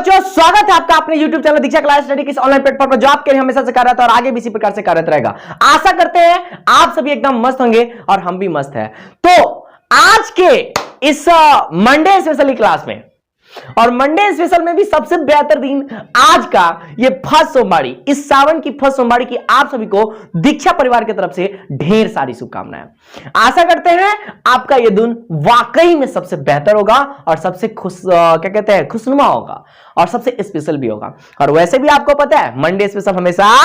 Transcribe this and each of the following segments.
बच्चों, स्वागत है आपका अपने YouTube चैनल दीक्षा क्लास स्टडी किस ऑनलाइन प्लेटफॉर्म पर जो आपके लिए हमेशा से कार्यरत है और आगे भी इसी प्रकार से कार्यरत रहेगा। आशा करते हैं आप सभी एकदम मस्त होंगे और हम भी मस्त हैं। तो आज के इस मंडे स्पेशली क्लास में और मंडे स्पेशल में भी सबसे बेहतर दिन आज का ये फर्स्ट सोमवारी, इस सावन की फर्स्ट सोमवारी की आप सभी को दीक्षा परिवार की तरफ से ढेर सारी शुभकामनाएं। आशा करते हैं आपका ये दिन वाकई में सबसे बेहतर होगा और सबसे खुशनुमा होगा और सबसे स्पेशल भी होगा। और वैसे भी आपको पता है मंडे स्पेशल हमेशा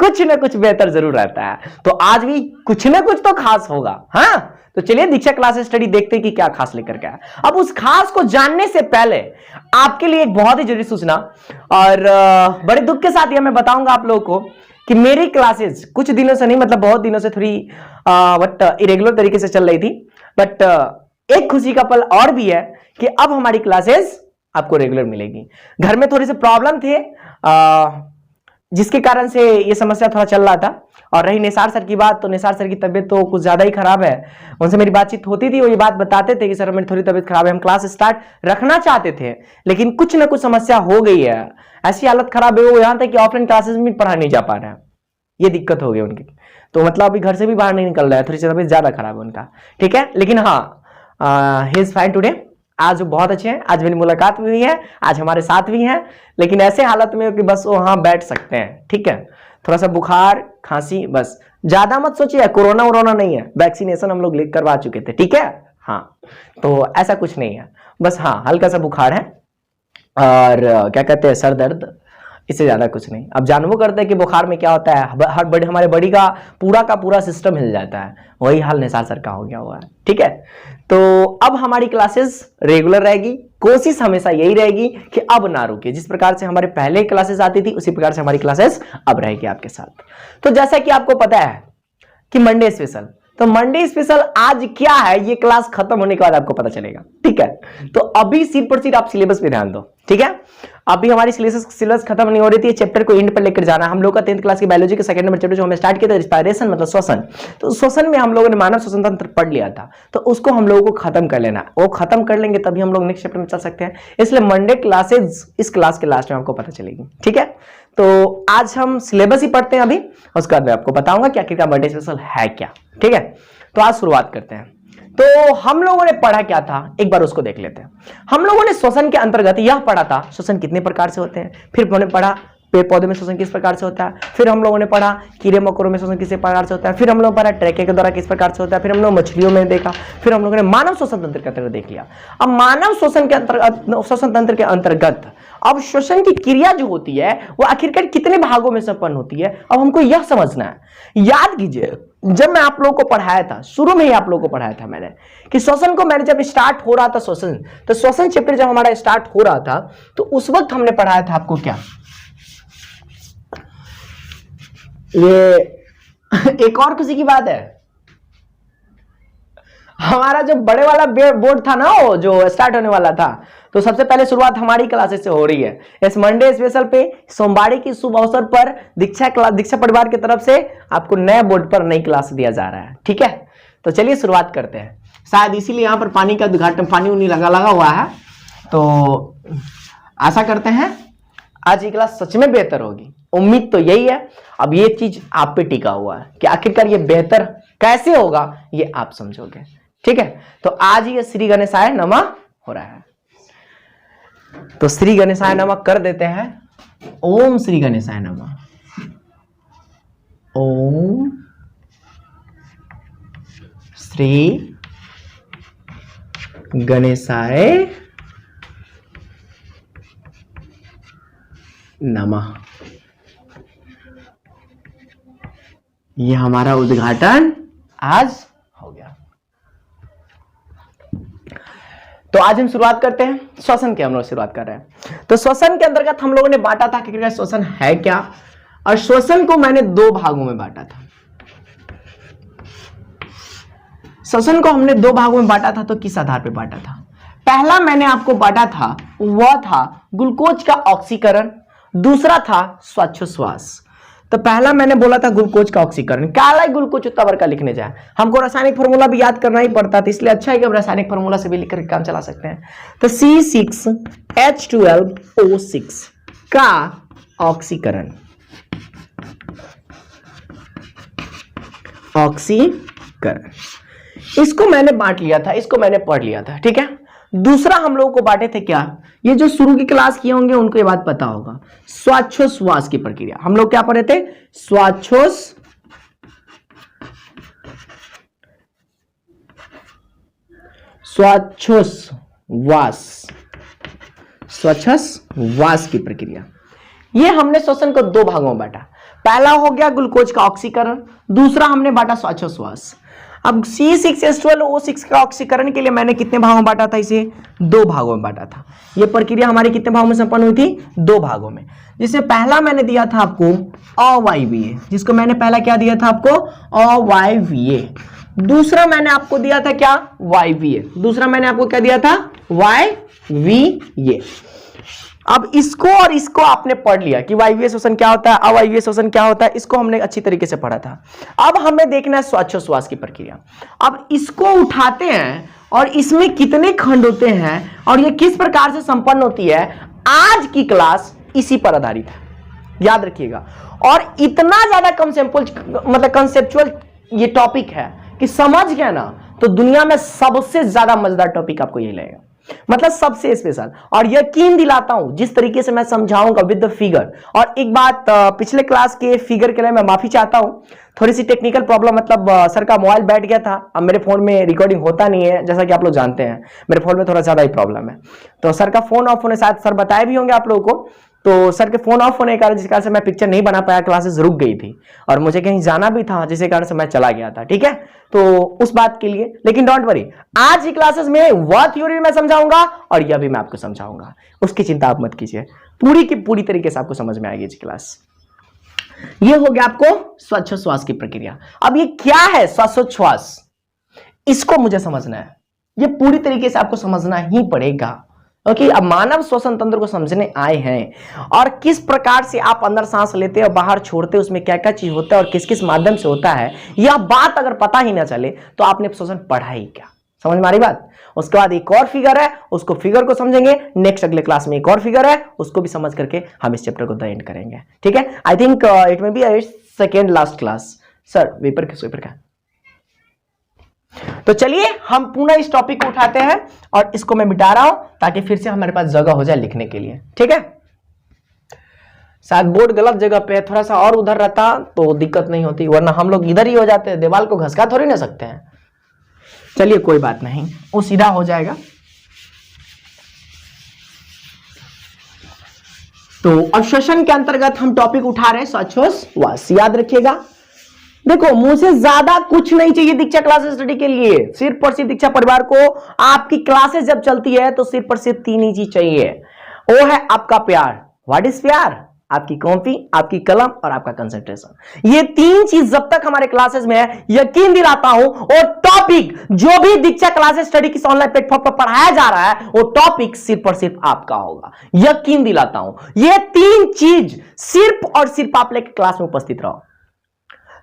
कुछ ना कुछ बेहतर जरूर रहता है, तो आज भी कुछ ना कुछ तो खास होगा। हाँ, तो चलिए दीक्षा क्लास स्टडी देखते हैं कि क्या खास लेकर के आया। अब उस खास को जानने से पहले आपके लिए एक बहुत ही जरूरी सूचना, और बड़े दुख के साथ यह मैं बताऊंगा आप लोगों को कि मेरी क्लासेस कुछ दिनों से नहीं, मतलब बहुत दिनों से थोड़ी इरेगुलर तरीके से चल रही थी, बट एक खुशी का पल और भी है कि अब हमारी क्लासेस आपको रेगुलर मिलेगी। घर में थोड़ी सी प्रॉब्लम थे जिसके कारण से ये समस्या थोड़ा चल रहा था। और रही निसार सर की बात, तो निसार सर की तबीयत तो कुछ ज्यादा ही खराब है। उनसे मेरी बातचीत होती थी, वो ये बात बताते थे कि सर मेरी थोड़ी तबीयत खराब है, हम क्लास स्टार्ट रखना चाहते थे लेकिन कुछ ना कुछ समस्या हो गई है। ऐसी हालत खराब है वो यहां तक कि ऑफलाइन क्लासेस में पढ़ा नहीं जा पा रहा है, ये दिक्कत हो गई उनकी। तो मतलब अभी घर से भी बाहर नहीं निकल रहा है, थोड़ी सी तबीयत ज्यादा खराब है उनका। ठीक है, लेकिन हाँ ही इज फाइन टुडे। आज वो बहुत अच्छे हैं, आज मेरी मुलाकात भी हुई है, आज हमारे साथ भी हैं, लेकिन ऐसे हालत में कि बस वो वहां बैठ सकते हैं। ठीक है, थोड़ा सा बुखार खांसी, बस ज्यादा मत सोचिए, कोरोना वोरोना नहीं है, वैक्सीनेशन हम लोग लेकर करवा चुके थे। ठीक है, हाँ, तो ऐसा कुछ नहीं है, बस हाँ हल्का सा बुखार है और क्या कहते हैं सर दर्द, इससे ज्यादा कुछ नहीं। अब जानबो करते हैं कि बुखार में क्या होता है, हमारे बॉडी का पूरा सिस्टम हिल जाता है, वही हाल निसार सर का हो गया हुआ है। ठीक है, तो अब हमारी क्लासेस रेगुलर रहेगी, कोशिश हमेशा यही रहेगी कि अब ना रुके। जिस प्रकार से हमारे पहले क्लासेस आती थी उसी प्रकार से हमारी क्लासेस अब रहेगी आपके साथ। तो जैसा कि आपको पता है कि मंडे स्पेशल, तो मंडे स्पेशल आज क्या है ये क्लास खत्म होने के बाद आपको पता चलेगा। ठीक है, तो अभी सिर पर सिर आप सिलेबस पे ध्यान दो। ठीक है, अभी हमारी सिलेबस खत्म नहीं हो रही थी, चैप्टर को एंड पर लेकर जाना। हम लोग का 10th क्लास की बायोलॉजी के सेकंड नंबर चैप्टर जो हमने स्टार्ट किया था रिस्पायरेशन मतलब श्वसन, तो श्वसन में हम लोगों ने मानव श्वसन तंत्र पढ़ लिया था, तो उसको हम लोगों को खत्म कर लेना। वो खत्म कर लेंगे तभी हम लोग नेक्स्ट चैप्टर में चल सकते हैं। इसलिए मंडे क्लासेज इस क्लास के लास्ट में आपको पता चलेगी। ठीक है, तो आज हम सिलेबस ही पढ़ते हैं अभी, उसके बाद मैं आपको बताऊंगा कि आखिरकार मंडे स्पेशल है क्या। ठीक है, तो आज शुरुआत करते हैं। तो हम लोगों ने पढ़ा क्या था, एक बार उसको देख लेते हैं। हम लोगों ने श्वसन के अंतर्गत यह पढ़ा था श्वसन कितने प्रकार से होते हैं, फिर हमने पढ़ा पेड़ पौधे में श्वसन किस प्रकार से होता है, फिर हम लोगों ने पढ़ा कीड़े मकोड़ों में श्वसन किस प्रकार से होता है, फिर हम लोग पढ़ा ट्रैके के द्वारा किस प्रकार से होता है, फिर हम लोग मछलियों में देखा, फिर हम लोगों ने मानव श्वसन तंत्र के अंतर्गत देख लिया। अब मानव श्वसन के अंतर्गत, श्वसन तंत्र के अंतर्गत अब श्वसन की क्रिया जो होती है वो आखिरकार कितने भागों में संपन्न होती है, अब हमको यह समझना है। याद कीजिए, जब मैं आप लोगों को पढ़ाया था, शुरू में ही आप लोगों को पढ़ाया था मैंने कि श्वसन को, मैंने जब स्टार्ट हो रहा था श्वसन, तो श्वसन चैप्टर जब हमारा स्टार्ट हो रहा था तो उस वक्त हमने पढ़ाया था आपको क्या, ये एक और खुशी की बात है, हमारा जो बड़े वाला बोर्ड था ना, वो जो स्टार्ट होने वाला था, तो सबसे पहले शुरुआत हमारी क्लासेस से हो रही है। इस मंडे स्पेशल पे सोमवार की शुभ अवसर पर दीक्षा परिवार की तरफ से आपको नए बोर्ड पर नई क्लास दिया जा रहा है। ठीक है, तो चलिए शुरुआत करते हैं। शायद इसीलिए यहाँ पर पानी का उद्घाटन, पानी उनी लगा हुआ है, तो आशा करते हैं आज की क्लास सच में बेहतर होगी। उम्मीद तो यही है। अब ये चीज आप पे टिका हुआ है कि आखिरकार ये बेहतर कैसे होगा, ये आप समझोगे। ठीक है, तो आज ये श्री गणेशाय नमः हो रहा है, तो श्री गणेशाय नमः कर देते हैं। ओम श्री गणेशाय नमः, ओम श्री गणेशाय नमः। ये हमारा उद्घाटन आज हो गया। तो आज हम शुरुआत करते हैं श्वसन की, हम लोग शुरुआत कर रहे हैं। तो श्वसन के अंतर्गत हम लोगों ने बांटा था कि श्वसन है क्या, और श्वसन को मैंने दो भागों में बांटा था। श्वसन को हमने दो भागों में बांटा था, तो किस आधार पर बांटा था? पहला मैंने आपको बांटा था वह था ग्लूकोज का ऑक्सीकरण, दूसरा था श्वासोच्छ्वास। तो पहला मैंने बोला था ग्लूकोज का ऑक्सीकरण, काला ग्लूकोज उतना बड़का लिखने जाए, हमको रासायनिक फार्मूला भी याद करना ही पड़ता था, इसलिए अच्छा है कि हम रासायनिक फार्मूला से भी लिख करके काम चला सकते हैं। तो C6H12O6 का ऑक्सीकरण, ऑक्सीकरण, इसको मैंने बांट लिया था, इसको मैंने पढ़ लिया था, ठीक है। दूसरा हम लोगों को बांटे थे क्या, ये जो शुरू की क्लास किए होंगे उनको ये बात पता होगा, श्वासोच्छ्वास की प्रक्रिया। हम लोग क्या पढ़े थे, श्वासोच्छ्वास की प्रक्रिया। ये हमने श्वसन को दो भागों में बांटा, पहला हो गया ग्लूकोज का ऑक्सीकरण, दूसरा हमने बांटा श्वासोच्छ्वास। अब C6H12O6 का ऑक्सीकरण के लिए मैंने कितने भागों में बांटा था, इसे दो भागों में बांटा था। यह प्रक्रिया हमारी कितने भागों में संपन्न हुई थी, दो भागों में। जिससे पहला मैंने दिया था आपको अवायवीय, जिसको मैंने पहला क्या दिया था आपको, अवायवीय। दूसरा मैंने आपको दिया था क्या, वायवीय। दूसरा मैंने आपको क्या दिया था, वायवीय। अब इसको और इसको आपने पढ़ लिया कि वायवीय श्वसन क्या होता है, अवायवीय श्वसन क्या होता है, इसको हमने अच्छी तरीके से पढ़ा था। अब हमें देखना है श्वासोच्छ्वास की प्रक्रिया। अब इसको उठाते हैं और इसमें कितने खंड होते हैं और ये किस प्रकार से संपन्न होती है, आज की क्लास इसी पर आधारित है, याद रखिएगा। और इतना ज्यादा कंसेप्चुअल ये टॉपिक है कि समझ गया ना तो दुनिया में सबसे ज्यादा मजेदार टॉपिक आपको यही लगेगा, मतलब सबसे स्पेशल। और यकीन दिलाता हूं जिस तरीके से मैं समझाऊंगा विद द फिगर। और एक बात, पिछले क्लास के फिगर के लिए मैं माफी चाहता हूं, थोड़ी सी टेक्निकल प्रॉब्लम, मतलब सर का मोबाइल बैठ गया था, अब मेरे फोन में रिकॉर्डिंग होता नहीं है, जैसा कि आप लोग जानते हैं मेरे फोन में थोड़ा ज्यादा ही प्रॉब्लम है। तो सर का फोन ऑफ होने, शायद सर बताए भी होंगे आप लोगों को, तो सर के फोन ऑफ होने के कारण जिस कारण से मैं पिक्चर नहीं बना पाया, क्लासेस रुक गई थी और मुझे कहीं जाना भी था, जिसके कारण से मैं चला गया था, ठीक है। तो उस बात के लिए, लेकिन डोंट वरी, आज की क्लासेस में वह थ्योरी भी मैं समझाऊंगा और यह भी मैं आपको समझाऊंगा, उसकी चिंता आप मत कीजिए, पूरी की पूरी तरीके से आपको समझ में आएगी क्लास। ये हो गया आपको श्वासोच्छ्वास की प्रक्रिया। अब ये क्या है श्वासोच्छ्वास, इसको मुझे समझना है, ये पूरी तरीके से आपको समझना ही पड़ेगा। ओके, अब मानव श्वसन तंत्र को समझने आए हैं और किस प्रकार से आप अंदर सांस लेते और बाहर छोड़ते, उसमें क्या क्या चीज होता है और किस किस माध्यम से होता है, यह बात अगर पता ही ना चले तो आपने श्वसन पढ़ा ही क्या। समझ में आ रही बात। उसके बाद एक और फिगर है, उसको फिगर को समझेंगे, नेक्स्ट अगले क्लास में एक और फिगर है, उसको भी समझ करके हम इस चैप्टर को द एंड करेंगे, ठीक है। I think it may be second last class. Sir vapour का तो चलिए हम पुनः इस टॉपिक को उठाते हैं और इसको मैं मिटा रहा हूं ताकि फिर से हमारे पास जगह हो जाए लिखने के लिए, ठीक है। शायद बोर्ड गलत जगह पे है, थोड़ा सा और उधर रहता तो दिक्कत नहीं होती, वरना हम लोग इधर ही हो जाते हैं, दीवार को घसका थोड़ी ना सकते हैं। चलिए कोई बात नहीं, वो सीधा हो जाएगा। तो अवशोषण के अंतर्गत हम टॉपिक उठा रहे हैं श्वासोच्छ्वास, याद रखिएगा। देखो, मुझे ज्यादा कुछ नहीं चाहिए दीक्षा क्लासेस स्टडी के लिए, सिर्फ और सिर्फ दीक्षा परिवार को आपकी क्लासेस जब चलती है तो सिर्फ और सिर्फ तीन ही चीज चाहिए, वो है आपका प्यार। व्हाट इज प्यार? आपकी कॉपी, आपकी कलम और आपका कंसंट्रेशन। ये तीन चीज जब तक हमारे क्लासेस में है, यकीन दिलाता हूं, और टॉपिक जो भी दीक्षा क्लासेस स्टडी की ऑनलाइन प्लेटफॉर्म पर पढ़ाया जा रहा है वो टॉपिक सिर्फ और सिर्फ आपका होगा, यकीन दिलाता हूं। ये तीन चीज सिर्फ और सिर्फ आप लेकर क्लास में उपस्थित रहो,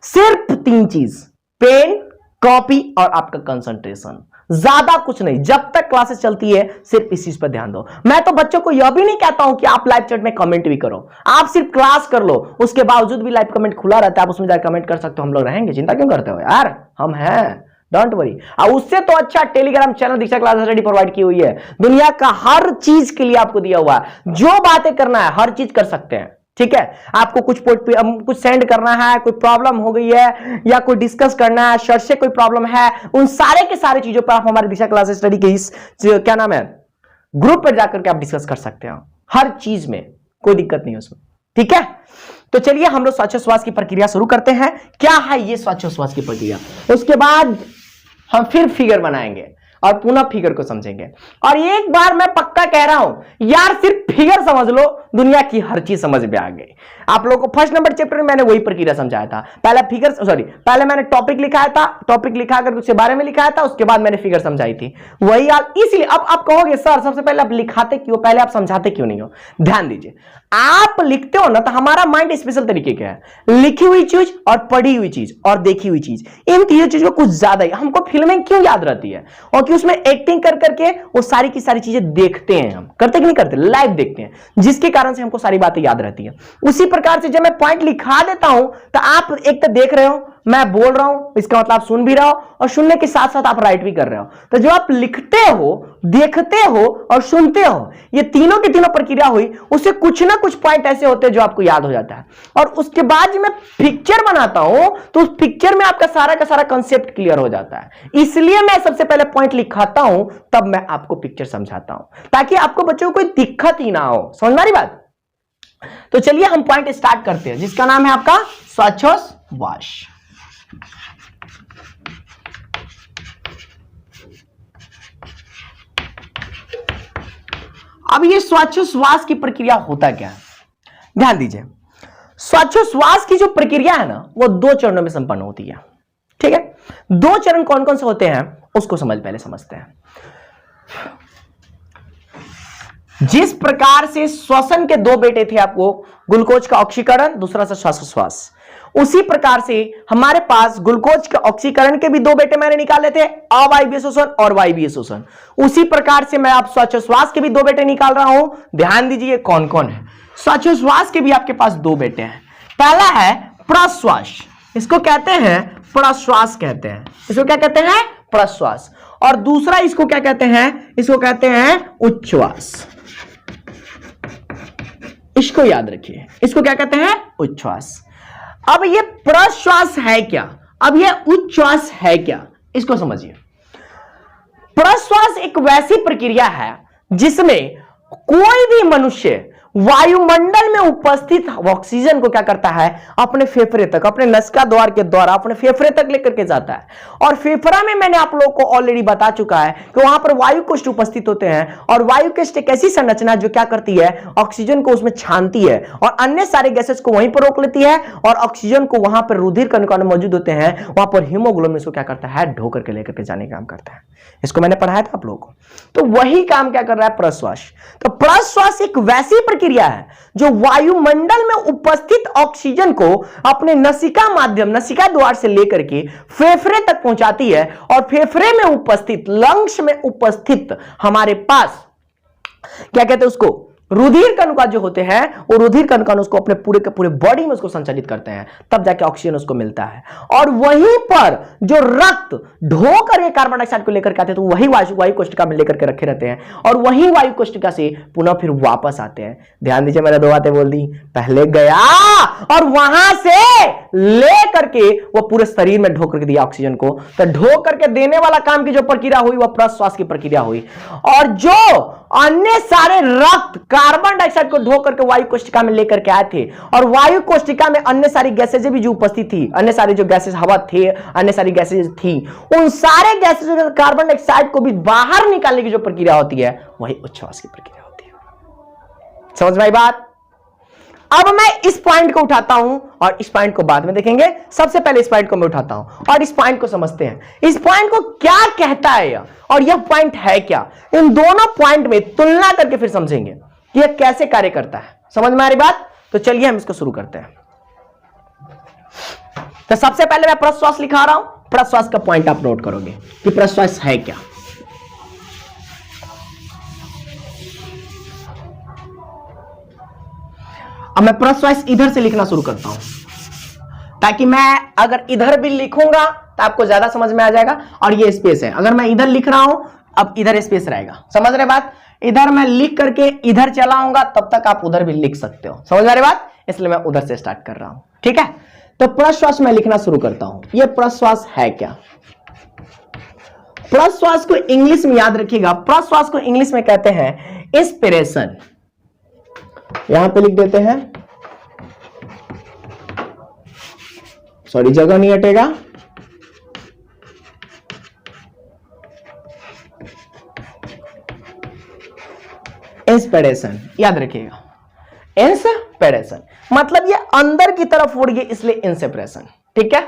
सिर्फ तीन चीज, पेन, कॉपी और आपका कंसंट्रेशन, ज्यादा कुछ नहीं। जब तक क्लासेस चलती है सिर्फ इस चीज पर ध्यान दो। मैं तो बच्चों को यह भी नहीं कहता हूं कि आप लाइव चैट में कमेंट भी करो, आप सिर्फ क्लास कर लो, उसके बावजूद भी लाइव कमेंट खुला रहता है, आप उसमें जाकर कमेंट कर सकते हो, हम लोग रहेंगे, चिंता क्यों करते हो यार, हम हैं, डोंट वरी। और उससे तो अच्छा टेलीग्राम चैनल दीक्षा क्लासेस स्टडी प्रोवाइड की हुई है, दुनिया का हर चीज के लिए आपको दिया हुआ है, जो बातें करना है हर चीज कर सकते हैं, ठीक है। आपको कुछ सेंड करना है, कोई प्रॉब्लम हो गई है या कोई डिस्कस करना है, सर से कोई प्रॉब्लम है, उन सारे के सारे चीजों पर आप हमारे दीक्षा क्लासेस स्टडी के इस क्या नाम है ग्रुप पर जाकर के आप डिस्कस कर सकते हो, हर चीज में कोई दिक्कत नहीं उसमें, ठीक है। तो चलिए हम लोग श्वासोच्छ्वास की प्रक्रिया शुरू करते हैं। क्या है ये श्वासोच्छ्वास की प्रक्रिया, उसके बाद हम फिर फिगर बनाएंगे और पुनः फिगर को समझेंगे। और एक बार मैं पक्का कह रहा हूं यार, सिर्फ फिगर समझ लो, दुनिया की हर चीज समझ में आ गई। आप लोगों को फर्स्ट नंबर चैप्टर में मैंने वही प्रक्रिया समझाया था। पहले मैंने टॉपिक लिखाया था, टॉपिक लिखा कर उसके बारे में लिखाया था, उसके बाद मैंने फिगर समझाई थी। वही आप, इसलिए अब आप कहोगे सर सबसे पहले आप लिखाते क्यों, पहले आप समझाते क्यों नहीं हो? ध्यान दीजिए, आप लिखते हो ना तो हमारा माइंड स्पेशल तरीके का है। लिखी हुई चीज और पढ़ी हुई चीज और देखी हुई चीज, इन तीनों चीजों को कुछ ज्यादा ही हमको फिल्में क्यों याद रहती है, और कि उसमें एक्टिंग कर करके वो सारी की सारी चीजें देखते हैं। हम करते कि नहीं करते, लाइव देखते हैं, जिसके कारण से हमको सारी बातें याद रहती है। उसी प्रकार से जब मैं पॉइंट लिखा देता हूं तो आप एक तो देख रहे हो, मैं बोल रहा हूं, इसका मतलब आप सुन भी रहे हो, और सुनने के साथ साथ आप राइट भी कर रहे हो। तो जो आप लिखते हो, देखते हो और सुनते हो, ये तीनों की तीनों प्रक्रिया हुई, उससे कुछ ना कुछ पॉइंट ऐसे होते हैं जो आपको याद हो जाता है। और उसके बाद जब मैं पिक्चर बनाता हूं तो उस पिक्चर में आपका सारा का सारा कंसेप्ट क्लियर हो जाता है। इसलिए मैं सबसे पहले पॉइंट लिखाता हूं, तब मैं आपको पिक्चर समझाता हूं, ताकि आपको बच्चों को कोई दिक्कत ही ना हो। समझ में आ रही बात? तो चलिए हम पॉइंट स्टार्ट करते हैं, जिसका नाम है आपका श्वासोच्छ्वास। अब ये श्वासोच्छ्वास की प्रक्रिया होता क्या है, ध्यान दीजिए। श्वासोच्छ्वास की जो प्रक्रिया है ना, वो 2 चरणों में संपन्न होती है। ठीक है, 2 चरण कौन कौन से होते हैं उसको पहले समझते हैं। जिस प्रकार से श्वसन के 2 बेटे थे आपको, ग्लूकोज का ऑक्सीकरण, दूसरा सा श्वासोच्छ्वास, उसी प्रकार से हमारे पास ग्लूकोज के ऑक्सीकरण के भी 2 बेटे मैंने निकाले थे, अवायवीय शोषण और वायवीय शोषण। उसी प्रकार से मैं आप श्वासोच्छ्वास के भी 2 बेटे निकाल रहा हूं। ध्यान दीजिए कौन कौन है। श्वासोच्छ्वास के भी आपके पास 2 बेटे हैं। पहला है प्रश्वास, इसको कहते हैं प्रश्वास कहते हैं, इसको क्या कहते हैं? प्रश्वास। और दूसरा इसको क्या कहते हैं? इसको कहते हैं उच्छ्वास। इसको याद रखिए, इसको क्या कहते हैं? उच्छ्वास। अब ये प्रश्वास है क्या, अब ये उच्छ्वास है क्या, इसको समझिए। प्रश्वास एक वैसी प्रक्रिया है जिसमें कोई भी मनुष्य वायुमंडल में उपस्थित ऑक्सीजन को क्या करता है, अपने फेफड़े तक, अपने नसिका द्वार के द्वारा अपने फेफड़े तक लेकर के जाता है। और फेफड़ा में मैंने आप लोगों को ऑलरेडी बता चुका है कि वहां पर वायु कोष्ठ उपस्थित होते हैं, और वायु कोष्ठ एक ऐसी संरचना जो क्या करती है, ऑक्सीजन को उसमें छानती है और अन्य सारे गैसेस को वहीं पर रोक लेती है, और ऑक्सीजन को वहां पर रुधिर कणिकाएं मौजूद होते हैं, वहां पर हीमोग्लोबिन इसको क्या करता है, ढो करके लेकर के जाने का काम करता है। इसको मैंने पढ़ाया था आप लोगों को। तो वही काम क्या कर रहा है प्रश्वास। तो प्रश्वास एक वैसी प्रक्रिया है जो वायुमंडल में उपस्थित ऑक्सीजन को अपने नसिका माध्यम, नसिका द्वार से लेकर के फेफड़े तक पहुंचाती है, और फेफड़े में उपस्थित, लंग्स में उपस्थित हमारे पास क्या कहते हैं उसको, रुधिर कणिका जो होते हैं, वो रुधिर कणिका उसको अपने पूरे के पूरे बॉडी में उसको संचालित करते हैं, तब जाके ऑक्सीजन उसको मिलता है। और वहीं पर जो रक्त ढो करके कार्बन डाइऑक्साइड को लेकर के आते हैं, तो वही वायु कोष्ठिका में लेकर के रखे रहते हैं, और वही वायु कोष्ठिका से पुनः फिर वापस आते हैं। ध्यान दीजिए, मैंने 2 बातें बोल दी, पहले गया और वहां से ले करके वो पूरे शरीर में ढो करके दिया ऑक्सीजन को। तो ढो करके देने वाला काम की जो प्रक्रिया हुई, वह प्रश्वास की प्रक्रिया हुई। और जो अन्य सारे रक्त कार्बन डाइऑक्साइड को ढो करके वायु कोष्ठिका में लेकर के आए थे, और वायु कोष्ठिका में अन्य सारी गैसेज भी जो उपस्थित थी, अन्य सारी जो गैसेज हवा थे, अन्य सारी गैसेज थी, उन सारे गैसेज कार्बन डाइऑक्साइड को भी बाहर निकालने की जो प्रक्रिया होती है, वही उच्छ्वास की प्रक्रिया होती है। समझ में आई बात? अब मैं इस पॉइंट को उठाता हूं और इस पॉइंट को बाद में देखेंगे। सबसे पहले इस पॉइंट को मैं उठाता हूं और इस पॉइंट को समझते हैं। इस पॉइंट को क्या कहता है यह, और यह पॉइंट है क्या, इन दोनों पॉइंट में तुलना करके फिर समझेंगे कि यह कैसे कार्य करता है। समझ में आ रही बात? तो चलिए हम इसको शुरू करते हैं। तो सबसे पहले मैं प्रश्वास लिखा रहा हूं, प्रश्वास का पॉइंट आप नोट करोगे कि प्रश्वास है क्या। अब मैं प्रश्वास इधर से लिखना शुरू करता हूं, ताकि मैं अगर इधर भी लिखूंगा तो आपको ज्यादा समझ में आ जाएगा। और ये स्पेस है, अगर मैं इधर लिख रहा हूं, अब इधर स्पेस रहेगा। समझ रहे बात? इधर मैं लिख करके इधर चलाऊंगा, तब तक आप उधर भी लिख सकते हो। समझ रहे बात? इसलिए मैं उधर से स्टार्ट कर रहा हूं। ठीक है, तो प्रश्वास मैं लिखना शुरू करता हूं। ये प्रश्वास है क्या? प्रश्वास को इंग्लिश में याद रखिएगा, प्रश्वास को इंग्लिश में कहते हैं इंस्पिरेशन। यहां पे लिख देते हैं, सॉरी जगह नहीं हटेगा, इंस्पिरेशन याद रखिएगा। इंस्पिरेशन, मतलब ये अंदर की तरफ उड़ गई इसलिए इंस्पिरेशन। ठीक है,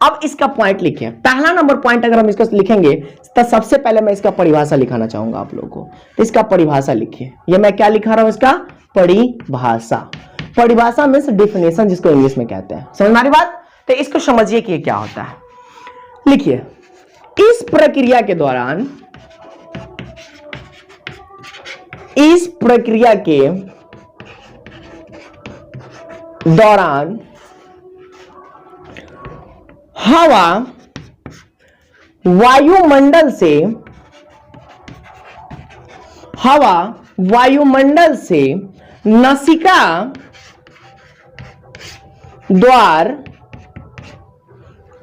अब इसका पॉइंट लिखिए। पहला नंबर पॉइंट अगर हम इसका लिखेंगे तो सबसे पहले मैं इसका परिभाषा लिखाना चाहूंगा आप लोगों को। तो इसका परिभाषा लिखिए। ये मैं क्या लिखा रहा हूं, इसका परिभाषा। परिभाषा मींस डिफिनेशन, जिसको इंग्लिश में कहते हैं। समझ में आ रही बात? तो इसको समझिए कि ये क्या होता है। लिखिए, इस प्रक्रिया के दौरान, इस प्रक्रिया के दौरान हवा वायुमंडल से, हवा वायुमंडल से नसिका द्वार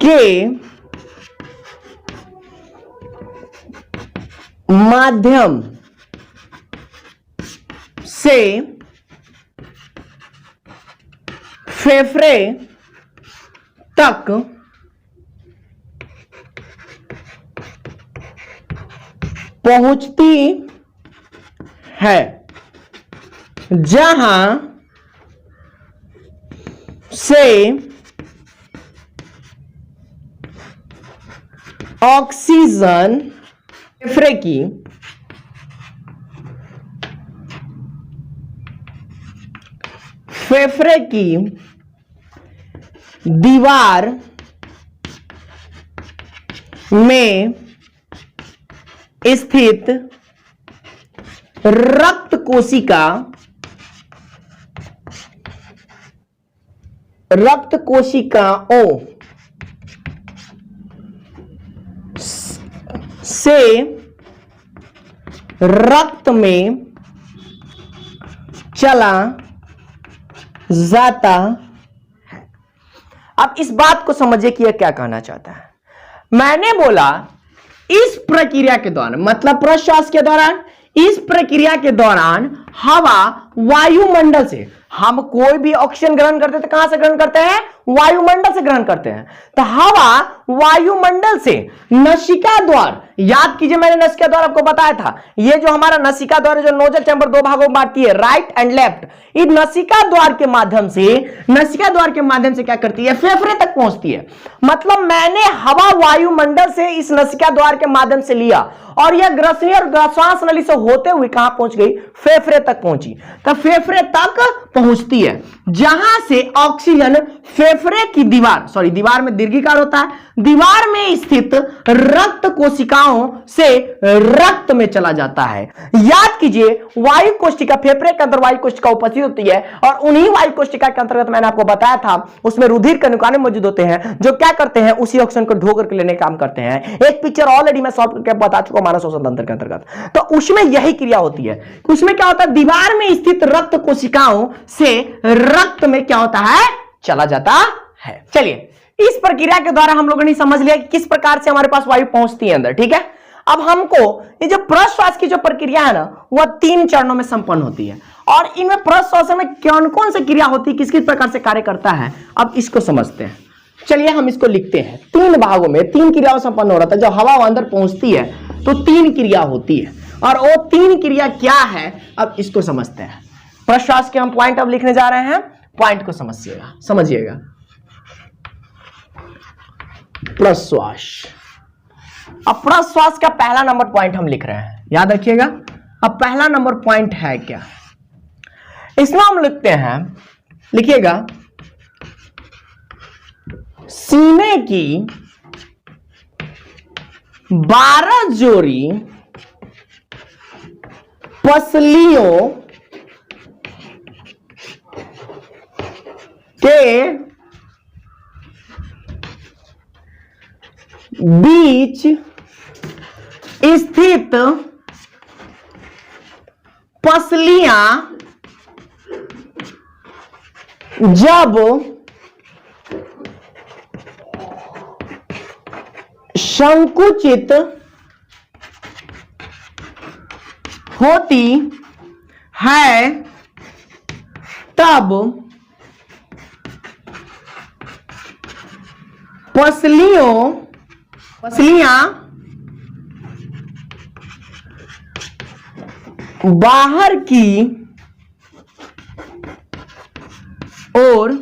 के माध्यम से फेफड़े तक पहुंचती है, जहां से ऑक्सीजन फेफड़े की दीवार में स्थित रक्त कोशिकाओं से रक्त में चला जाता है। अब इस बात को समझिए कि यह क्या कहना चाहता है। मैंने बोला इस प्रक्रिया के दौरान, मतलब प्रश्वास के दौरान, इस प्रक्रिया के दौरान हवा वायुमंडल से, हम कोई भी ऑक्सीजन ग्रहण करते हैं तो कहां से ग्रहण करते हैं? वायुमंडल से ग्रहण करते हैं। तो हवा वायुमंडल से नसिका द्वार, याद कीजिए मैंने नसिका द्वार आपको बताया था, ये जो हमारा नसिका द्वार जो नोजल चैम्बर दो भागों में बांटती है, राइट एंड लेफ्ट, इस नसिका द्वार के माध्यम से क्या करती है? फेफड़े तक पहुंचती है। मतलब मैंने हवा वायुमंडल से इस नसिका द्वार के माध्यम से लिया और यह ग्रसनी और श्वास नली से होते हुए कहां पहुंच गई? फेफड़े तक पहुंची। तो फेफड़े तक पहुंचती है, जहां से ऑक्सीजन फेफड़े की दीवार, दीवार में दीर्घिकार होता है, दीवार में स्थित रक्त कोशिकाओं से रक्त में चला जाता है। याद कीजिए, वायु कोशिका, फेफड़े के अंदर वायु कोशिका उपस्थित होती है और उन्हीं वायु कोशिका के अंतर्गत मैंने आपको बताया था उसमें रुधिर कणिकाएं मौजूद होते हैं, जो क्या करते हैं? उसी ऑक्सीजन को ढो करके लेने का काम करते हैं। एक पिक्चर ऑलरेडी मैं सॉल्व करके बता चुका हूं मानव श्वसन तंत्र के अंतर्गत। तो उसमें यही क्रिया होती है। उसमें क्या होता है? दीवार में स्थित रक्त कोशिकाओं से रक्त में क्या होता है? चला जाता है। चलिए, इस प्रक्रिया के द्वारा हम लोगों ने समझ लिया कि किस प्रकार से हमारे पास वायु पहुंचती है अंदर। ठीक है, अब हमको ये जो प्रश्वास की जो प्रक्रिया है ना, वह 3 चरणों में संपन्न होती है और इनमें प्रश्वास में कौन कौन सी क्रिया होती है, किस किस प्रकार से कार्य करता है, अब इसको समझते हैं। चलिए हम इसको लिखते हैं। 3 भागों में 3 क्रियाओं संपन्न हो रहा था। जब हवा अंदर पहुंचती है तो 3 क्रिया होती है और वो 3 क्रिया क्या है, अब इसको समझते हैं। प्रश्वास के हम पॉइंट अब लिखने जा रहे हैं, पॉइंट को समझिएगा। प्रश्वास। अब प्रश्वास का पहला नंबर पॉइंट हम लिख रहे हैं, याद रखिएगा। अब पहला नंबर पॉइंट है क्या? इसमें हम लिखते हैं, लिखिएगा, सीने की 12 जोड़ी पसलियों के बीच स्थित पसलियां जब संकुचित होती है तब पसलियां बाहर की और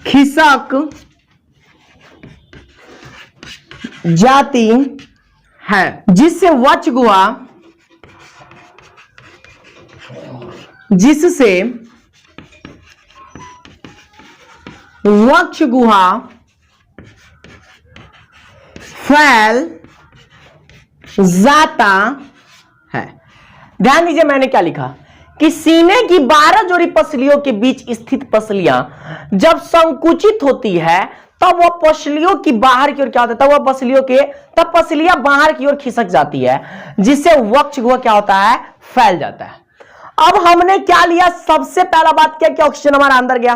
खिसक जाती है, जिससे वक्ष गुहा फैल जाता है। ध्यान दीजिए मैंने क्या लिखा कि सीने की 12 जोड़ी पसलियों के बीच स्थित पसलियां जब संकुचित होती है तब वह पसलियों की बाहर की ओर क्या होता है, तब पसलियां बाहर की ओर खिसक जाती है, जिससे वक्ष गुहा क्या होता है, फैल जाता है। अब हमने क्या लिया, सबसे पहला बात क्या कि ऑक्सीजन हमारा अंदर गया,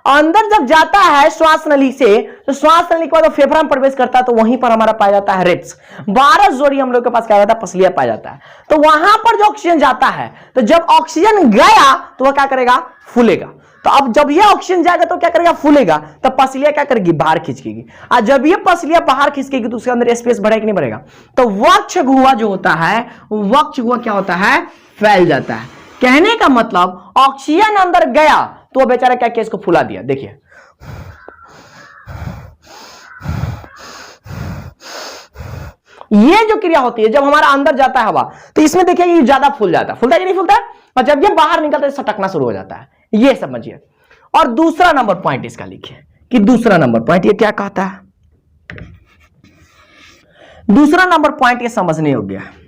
अंदर जब जाता है श्वास नली से, तो श्वास नली के बाद फेफड़ा में प्रवेश करता है, तो वहीं पर हमारा पाया जाता है रिब्स, 12 जोड़ी हम लोग के पास क्या होता है, पसलियां पाया जाता है। तो वहां पर जो ऑक्सीजन जाता है, तो जब ऑक्सीजन गया तो वह क्या करेगा, फूलेगा। तो अब जब ये ऑक्सीजन जाएगा तो क्या करेगा, फूलेगा, तब पसलियां क्या करेगी, बाहर खींचेगी। और जब ये पसलियां बाहर खींचेगी तो उसके अंदर स्पेस बढ़ेगा कि नहीं बढ़ेगा, तो वक्ष गुहा जो होता है, वक्ष गुहा क्या होता है, फैल जाता है। कहने का मतलब ऑक्सीजन अंदर गया तो वो बेचारा क्या किया, इसको फुला दिया। देखिए ये जो क्रिया होती है, जब हमारा अंदर जाता है हवा, तो इसमें देखिए ये ज्यादा फूल जाता है, फूलता है कि नहीं फूलता है, और जब ये बाहर निकलता है सटकना शुरू हो जाता है, ये समझिए। और दूसरा नंबर पॉइंट इसका लिखिए कि दूसरा नंबर पॉइंट ये क्या कहता है, दूसरा नंबर पॉइंट ये समझने योग्य है।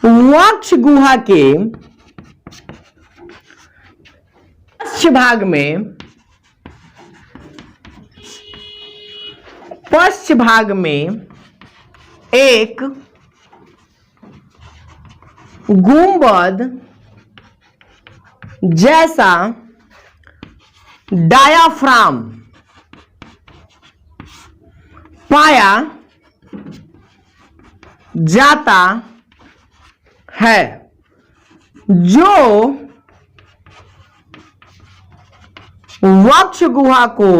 वक्ष गुहा के पश्च भाग में एक गुंबद जैसा डायाफ्राम पाया जाता है, जो वक्ष गुहा को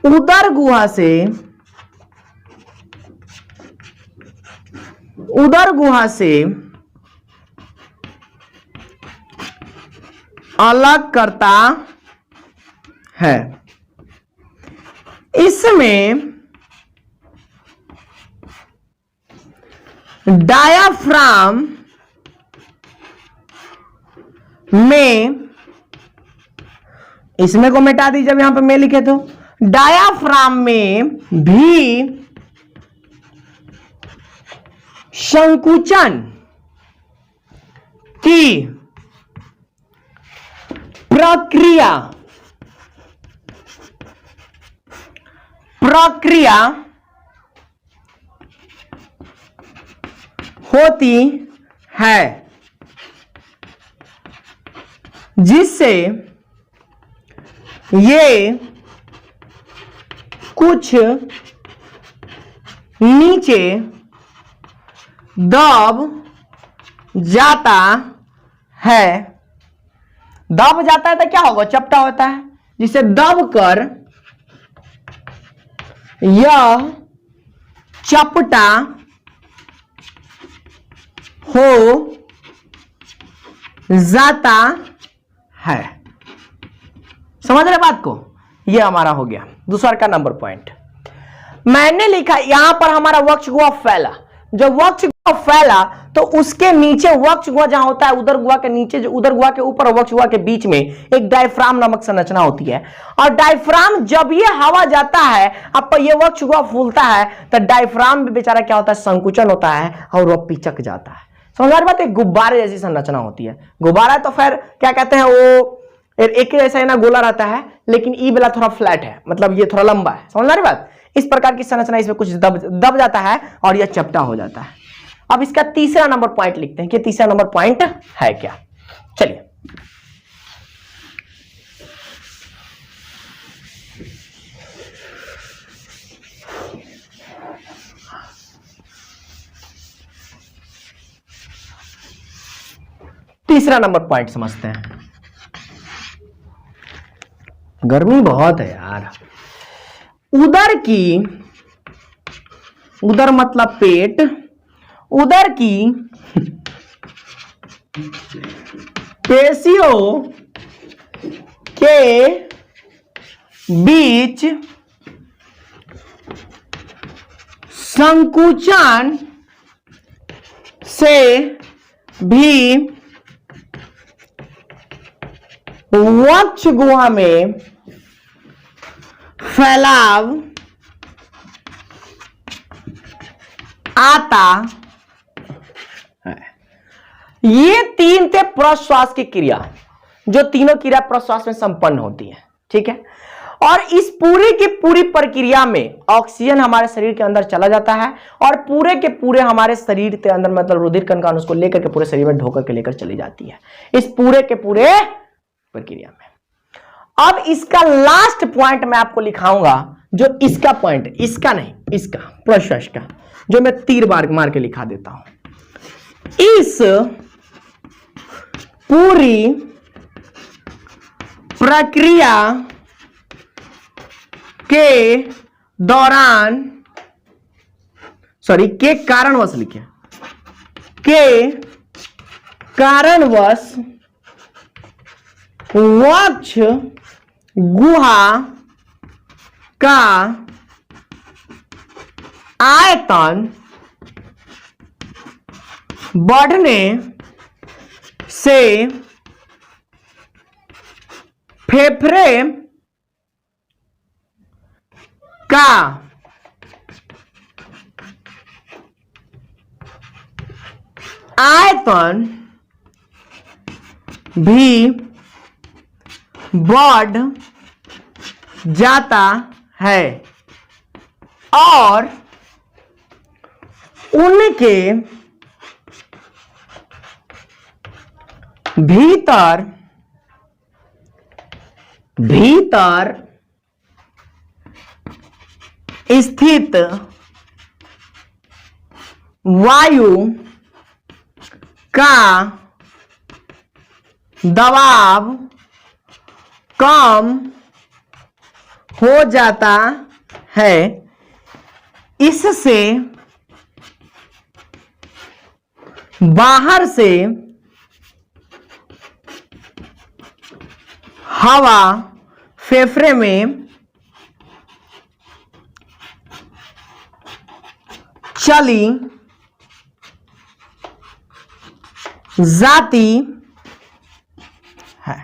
उदर गुहा से अलग करता है। इसमें डायाफ्राम में, इसमें को मिटा दीजिए, जब यहां पर मैं लिखे तो डायाफ्राम में भी संकुचन की प्रक्रिया होती है, जिससे ये कुछ नीचे दब जाता है। दब जाता है तो क्या होगा, चपटा होता है, जिसे दब कर यह चपटा हो जाता है। समझ रहे बात को, यह हमारा हो गया दूसरा का नंबर पॉइंट। मैंने लिखा यहां पर हमारा वक्ष गुहा फैला, जब वक्ष गुहा फैला तो उसके नीचे वक्ष गुहा जहां होता है, उदर गुहा के नीचे, जो उदर गुहा के ऊपर और वक्ष गुहा के बीच में एक डायफ्राम नामक संरचना होती है। और डायफ्राम जब ये हवा जाता है, अब ये वक्ष गुहा फूलता है, तो डायफ्राम भी बेचारा क्या होता है, संकुचन होता है और वह पिचक जाता है। समझ आ रही बात, एक गुब्बारे जैसी संरचना होती है। गुब्बारा तो फिर क्या कहते हैं, वो एक जैसा है ना, गोला रहता है, लेकिन ई वाला थोड़ा फ्लैट है, मतलब ये थोड़ा लंबा है। समझ आ रही बात, इस प्रकार की संरचना, इसमें कुछ दब जाता है और यह चपटा हो जाता है। अब इसका तीसरा नंबर पॉइंट लिखते हैं कि तीसरा नंबर पॉइंट है क्या। चलिए तीसरा नंबर पॉइंट समझते हैं। गर्मी बहुत है यार। उदर मतलब पेट, उदर की पेशियों के बीच संकुचन से भी वक्ष गुहा में फैलाव आता है। ये तीन थे प्रश्वास की क्रिया, जो तीनों क्रिया प्रश्वास में संपन्न होती है। ठीक है, और इस पूरी की पूरी प्रक्रिया में ऑक्सीजन हमारे शरीर के अंदर चला जाता है और पूरे के पूरे हमारे शरीर के अंदर मतलब रुधिर कण उसको लेकर के पूरे शरीर में ढोकर के लेकर चली जाती है इस पूरे के पूरे प्रक्रिया में। अब इसका लास्ट पॉइंट मैं आपको लिखाऊंगा, जो इसका पॉइंट, इसका नहीं, इसका प्रश्वास का, जो मैं तीर मार के लिखा देता हूं। इस पूरी प्रक्रिया के दौरान, सॉरी के कारणवश लिखे, के कारणवश वक्ष गुहा का आयतन बढ़ने से फेफड़े का आयतन भी बढ़ जाता है और उनके भीतर स्थित वायु का दबाव कम हो जाता है। इससे बाहर से हवा फेफड़े में चली जाती है।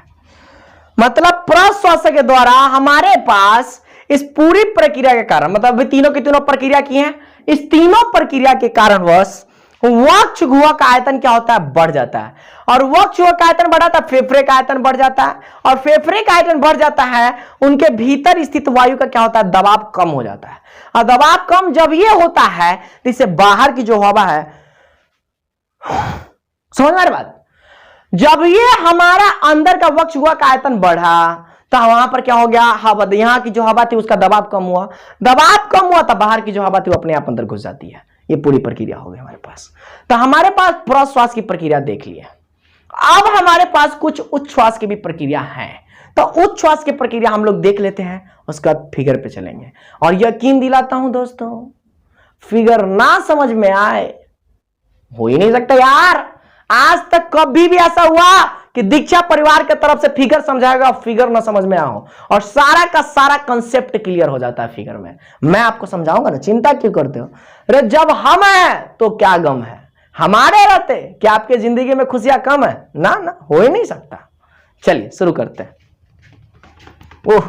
मतलब प्रश्वास के द्वारा हमारे पास इस पूरी प्रक्रिया के कारण, मतलब तीनों की तीनों प्रक्रिया की हैं, इस तीनों प्रक्रिया के कारणवश वक्ष गुहा का आयतन क्या होता है, बढ़ जाता है। और वक्ष गुहा का आयतन बढ़ा था, फेफड़े का आयतन बढ़ जाता है, और फेफड़े का आयतन बढ़ जाता है, उनके भीतर स्थित वायु का क्या होता है, दबाव कम हो जाता है। और दबाव कम जब ये होता है तो इससे बाहर की जो हवा है, समझ में आ रही बात, जब ये हमारा अंदर का वक्ष गुहा का आयतन बढ़ा तो वहां पर क्या हो गया, हवा, यहां की जो हवा थी उसका दबाव कम हुआ, दबाव कम हुआ तो बाहर की जो हवा थी वो अपने आप अंदर घुस जाती है। ये पूरी प्रक्रिया हो गई हमारे पास। तो हमारे पास प्रश्वास की प्रक्रिया देख ली है। अब हमारे पास कुछ उच्छ्वास की भी प्रक्रिया है, तो उच्छ्वास की प्रक्रिया हम लोग देख लेते हैं, उसका फिगर पे चलेंगे। और यकीन दिलाता हूं दोस्तों, फिगर ना समझ में आए हो ही नहीं सकता यार। आज तक कभी भी ऐसा हुआ कि दीक्षा परिवार के तरफ से फिगर समझाएगा, फिगर ना समझ में आओ, और सारा का सारा कंसेप्ट क्लियर हो जाता है फिगर में। मैं आपको समझाऊंगा ना, चिंता क्यों करते हो। अरे जब हम हैं तो क्या गम है, हमारे रहते क्या आपके जिंदगी में खुशियां कम है, ना ना, हो ही नहीं सकता। चलिए शुरू करते हैं। ओह,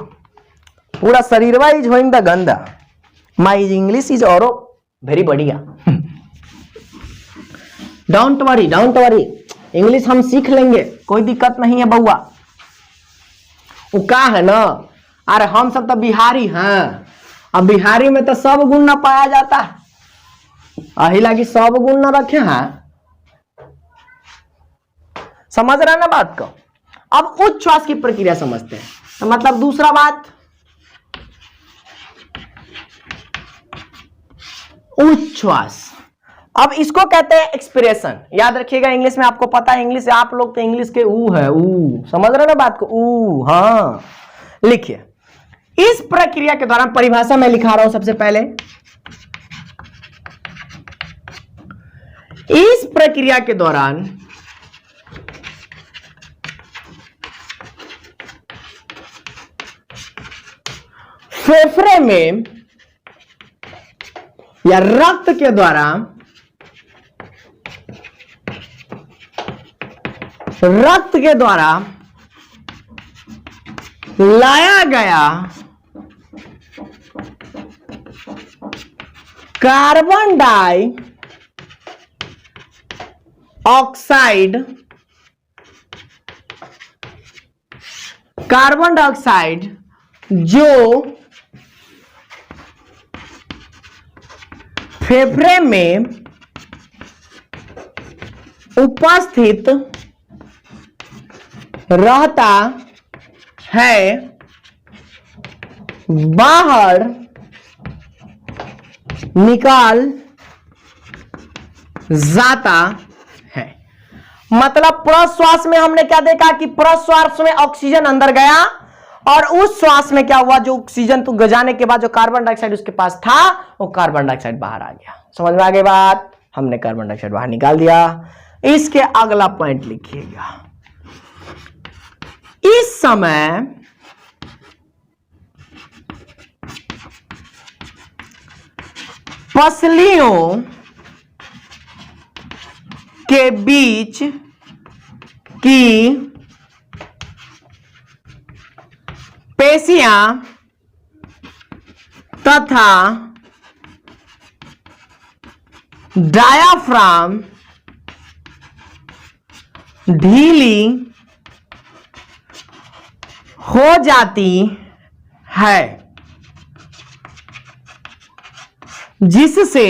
पूरा शरीर इज होइंग द गंदा, माई इंग्लिश इज और वेरी बढ़िया। डोंट वरी, इंग्लिश हम सीख लेंगे, कोई दिक्कत नहीं है बउआ। वो क्या है ना, अरे हम सब तो बिहारी हैं, अब बिहारी में तो सब गुण ना पाया जाता है, अहिला की सब गुण ना रखे हैं। समझ रहे ना बात को। अब उच्छ्वास की प्रक्रिया समझते हैं, तो मतलब दूसरा बात, उच्छ्वास, अब इसको कहते हैं एक्सपिरेशन। याद रखिएगा, इंग्लिश में आपको पता है, इंग्लिश आप लोग तो इंग्लिश के ऊ है, ऊ, समझ रहे ना बात को, ऊ, हाँ। लिखिए, इस प्रक्रिया के दौरान परिभाषा में लिखा रहा हूं सबसे पहले, इस प्रक्रिया के दौरान फेफड़े में या रक्त के द्वारा लाया गया कार्बन डाइऑक्साइड जो फेफड़े में उपस्थित रहता है बाहर निकाल जाता है। मतलब प्रश्वास में हमने क्या देखा कि प्रश्वास में ऑक्सीजन अंदर गया और उस श्वास में क्या हुआ, जो ऑक्सीजन तो जाने के बाद जो कार्बन डाइऑक्साइड उसके पास था वो कार्बन डाइऑक्साइड बाहर आ गया। समझ में आ गई बात? हमने कार्बन डाइऑक्साइड बाहर निकाल दिया। इसके अगला पॉइंट लिखिएगा। इस समय पसलियों के बीच की पेशियां तथा डायाफ्राम ढीली हो जाती है, जिससे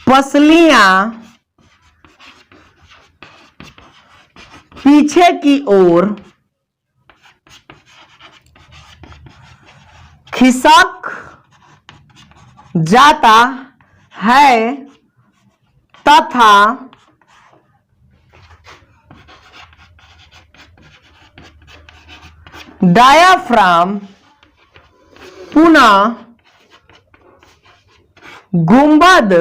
पसलियां पीछे की ओर खिसक जाता है तथा डायाफ्राम पुनः गुंबद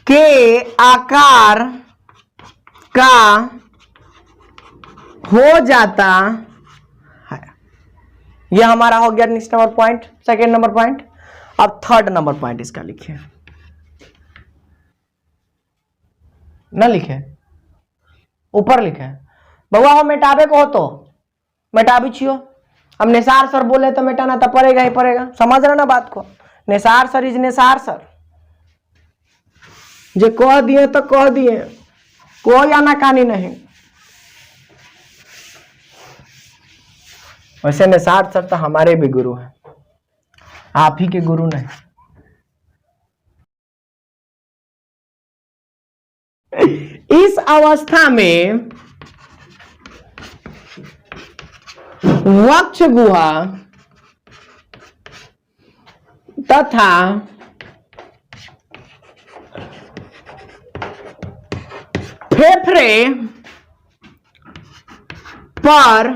के आकार का हो जाता है। यह हमारा हो गया next number point, second number point. अब थर्ड नंबर पॉइंट इसका लिखे, ना लिखे, ऊपर लिखे। बउआ हो मेटाबे को हो तो मेटाबी छियो। हम निसार सर बोले तो मेटाना तो पड़ेगा ही पड़ेगा। समझ रहे ना बात को? Nisar sir is Nisar sir. जो कह दिए तो कह दिए, कोई आनाकानी नहीं। वैसे निसार सर तो हमारे भी गुरु हैं, आप ही के गुरु नहीं। इस अवस्था में वक्ष गुहा तथा फेफड़े पर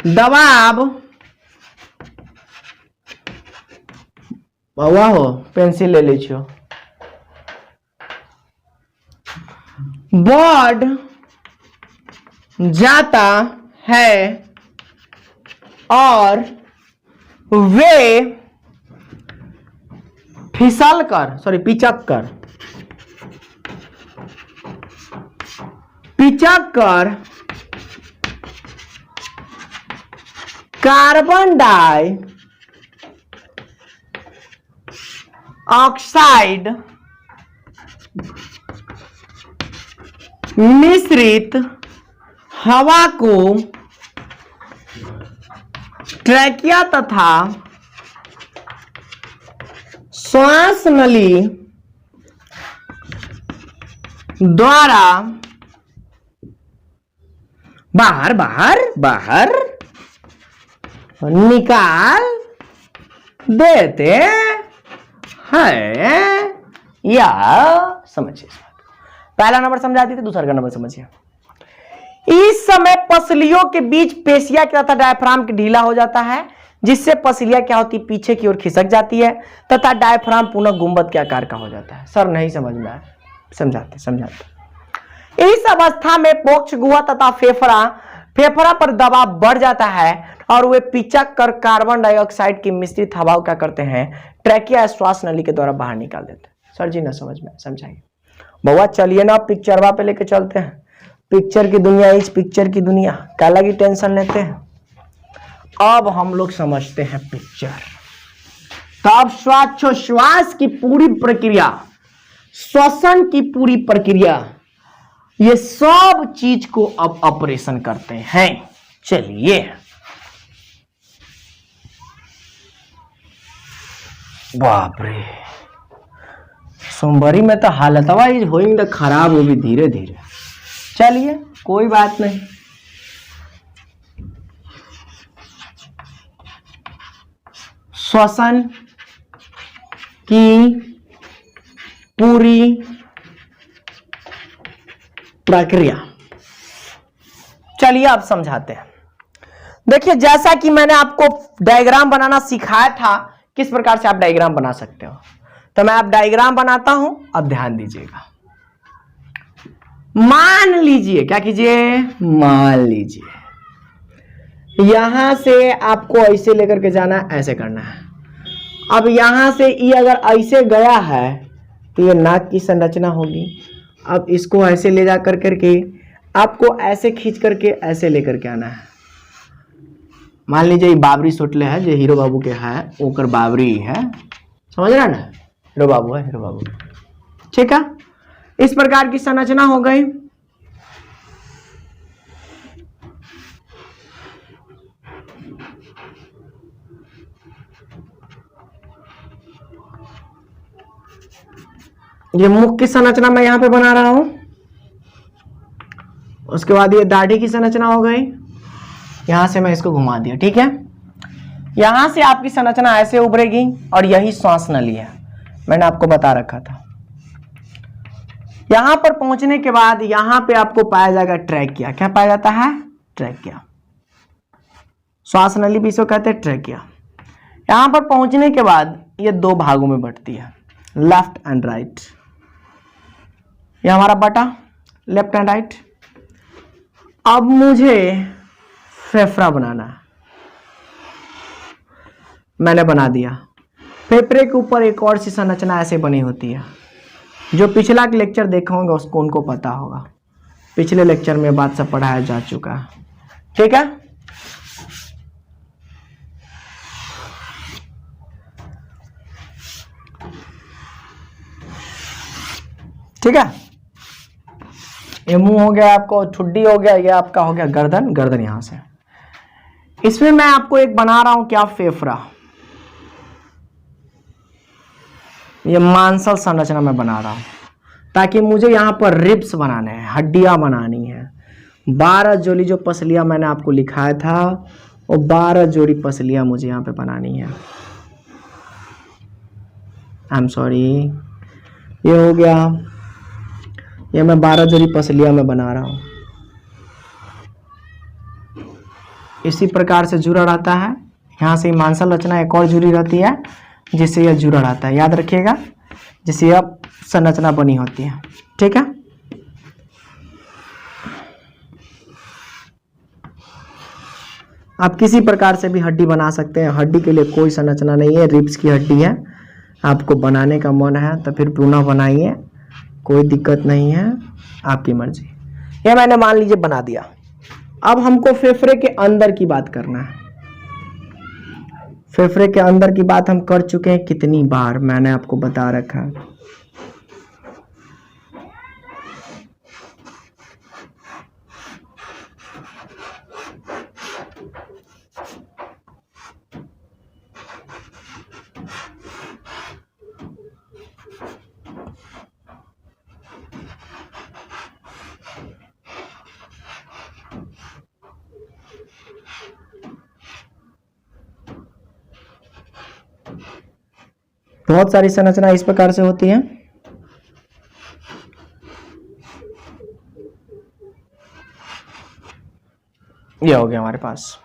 दबाव, बउआ हो पेंसिल ले लीजिए, बढ़ जाता है और वे पिचक कर कार्बन डाइऑक्साइड मिश्रित हवा को ट्रैकिया तथा श्वास नली द्वारा बाहर निकाल देते हैं। या समझिए, पहला नंबर समझा दी थी, दूसरा का नंबर समझिए। इस समय पसलियों के बीच पेशिया क्या था, डायफ्राम ढीला हो जाता है, जिससे पसलियां क्या होती है, पीछे की ओर खिसक जाती है तथा डायफ्राम पुनः गुंबद के आकार का हो जाता है। सर नहीं समझ में आया, समझाते। इस अवस्था में पोक्ष गुहा तथा फेफड़ा पर दबाव बढ़ जाता है और वे पिचक कर कार्बन डाइऑक्साइड की मिश्रित हवा क्या करते हैं, ट्रैकिया श्वास नली के द्वारा बाहर निकाल देते हैं। सर जी ना समझ में, समझाइए। बउआ चलिए ना पिक्चरवा पे लेके चलते हैं, पिक्चर की दुनिया, इस पिक्चर की दुनिया क्या लगी टेंशन लेते हैं। अब हम लोग समझते हैं पिक्चर। तो अब श्वासोच्छ्वास की पूरी प्रक्रिया, श्वसन की पूरी प्रक्रिया, ये सब चीज को अब ऑपरेशन करते हैं। चलिए बाप रे, सोमवारी में तो हालत होइंग तो खराब हो भी धीरे धीरे। चलिए कोई बात नहीं। श्वसन की पूरी प्रक्रिया, चलिए अब समझाते हैं। देखिए जैसा कि मैंने आपको डायग्राम बनाना सिखाया था, किस प्रकार से आप डायग्राम बना सकते हो, तो मैं अब डायग्राम बनाता हूं, अब ध्यान दीजिएगा। मान लीजिए, क्या कीजिए, मान लीजिए यहां से आपको ऐसे लेकर के जाना है, ऐसे करना है। अब यहां से ये अगर ऐसे गया है तो ये नाक की संरचना होगी। अब इसको ऐसे ले जा कर करके आपको ऐसे खींच करके ऐसे लेकर के आना है। मान लीजिए ये बाबरी सोटले है, जो हीरो बाबू के है, ओकर बाबरी है, समझ रहा ना, हीरो बाबू है, हीरो बाबू, ठीक है। इस प्रकार की संरचना हो गई। ये मुख की संरचना मैं यहां पे बना रहा हूं। उसके बाद ये दाढ़ी की संरचना हो गई, यहां से मैं इसको घुमा दिया, ठीक है। यहां से आपकी संरचना ऐसे उभरेगी और यही श्वास नली है, मैंने आपको बता रखा था। यहां पर पहुंचने के बाद यहां पे आपको पाया जाएगा ट्रैकिया। क्या पाया जाता है, ट्रैकिया। श्वास नली भी इसको कहते हैं ट्रैकिया। यहां पर पहुंचने के बाद ये दो भागों में बंटती है, लेफ्ट एंड राइट। ये हमारा बटा लेफ्ट एंड राइट। अब मुझे फेफड़ा बनाना है, मैंने बना दिया। फेफड़े के ऊपर एक और सी संरचना ऐसे बनी होती है, जो पिछला लेक्चर देखा होगा उसको उनको पता होगा। पिछले लेक्चर में बात सब पढ़ाया जा चुका है, ठीक है। ठीक है, ये मुंह हो गया, आपको ठुड्डी हो गया, ये आपका हो गया गर्दन, गर्दन यहां से। इसमें मैं आपको एक बना रहा हूं, क्या, फेफड़ा। ये मांसल संरचना में बना रहा हूं ताकि मुझे यहां पर रिब्स बनाने हैं, हड्डियां बनानी है। 12 जोड़ी जो पसलियां मैंने आपको लिखाया था, वो 12 जोड़ी पसलियां मुझे यहां पे बनानी है। आई एम सॉरी, ये हो गया, ये मैं 12 जोड़ी पसलियां में बना रहा हूं। इसी प्रकार से जुड़ा रहता है, यहां से मांसल रचना एक और जुड़ी रहती है जिससे यह जुड़ा रहता है, याद रखिएगा, जिससे यह संरचना बनी होती है, ठीक है। आप किसी प्रकार से भी हड्डी बना सकते हैं, हड्डी के लिए कोई संरचना नहीं है, रिब्स की हड्डी है। आपको बनाने का मन है तो फिर पुनः बनाइए, कोई दिक्कत नहीं है, आपकी मर्जी। ये मैंने मान लीजिए बना दिया। अब हमको फेफड़े के अंदर की बात करना है। फेफड़े के अंदर की बात हम कर चुके हैं कितनी बार, मैंने आपको बता रखा है। बहुत सारी संरचना इस प्रकार से होती है। ये हो गया हमारे पास।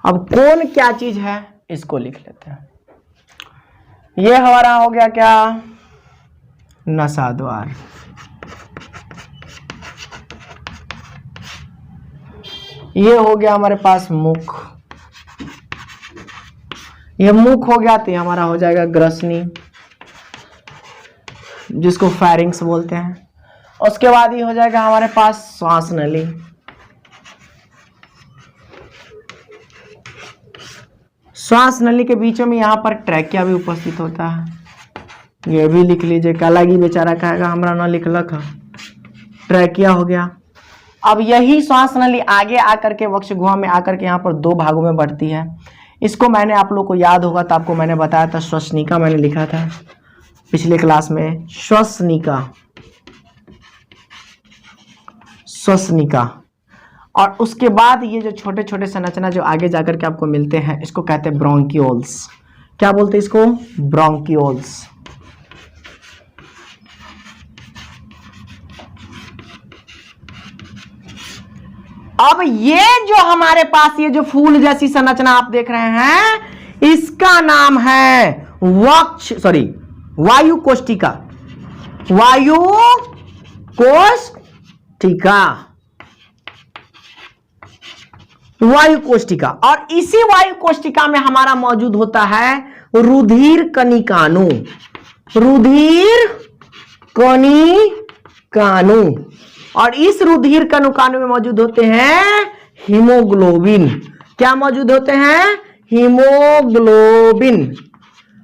अब कौन क्या चीज है इसको लिख लेते हैं। ये हमारा हो गया क्या, नसा द्वार। ये हो गया हमारे पास मुख, ये मुख हो गया तो ये हमारा हो जाएगा ग्रसनी जिसको फेरिंग्स बोलते हैं। उसके बाद ये हो जाएगा हमारे पास श्वास नली, श्वास नली के बीचों में यहाँ पर ट्रैकिया भी उपस्थित होता है। ये भी लिख लीजिए, अलग बेचारा कहेगा हमरा ना लिखलक है, ट्रैकिया हो गया। अब यही श्वास नली आगे आकर के वक्ष गुहा में आकर के यहाँ पर दो भागों में बढ़ती है। इसको मैंने आप लोग को याद होगा तो आपको मैंने बताया था, श्वसनिका मैंने लिखा था पिछले क्लास में, श्वसनिका, श्वसनिका। और उसके बाद ये जो छोटे छोटे संरचना जो आगे जाकर के आपको मिलते हैं इसको कहते हैं ब्रोंकियोल्स। क्या बोलते हैं इसको, ब्रोंकियोल्स। अब ये जो हमारे पास ये जो फूल जैसी संरचना आप देख रहे हैं इसका नाम है वायु कोष्ठिका, वायु कोष्ठिका, वायु कोष्ठिका। और इसी वायु कोष्ठिका में हमारा मौजूद होता है रुधिर कणिकाणु, रुधिर कणिकाणु। और इस रुधिर कणिकाणु में मौजूद होते हैं हीमोग्लोबिन। क्या मौजूद होते हैं, हीमोग्लोबिन।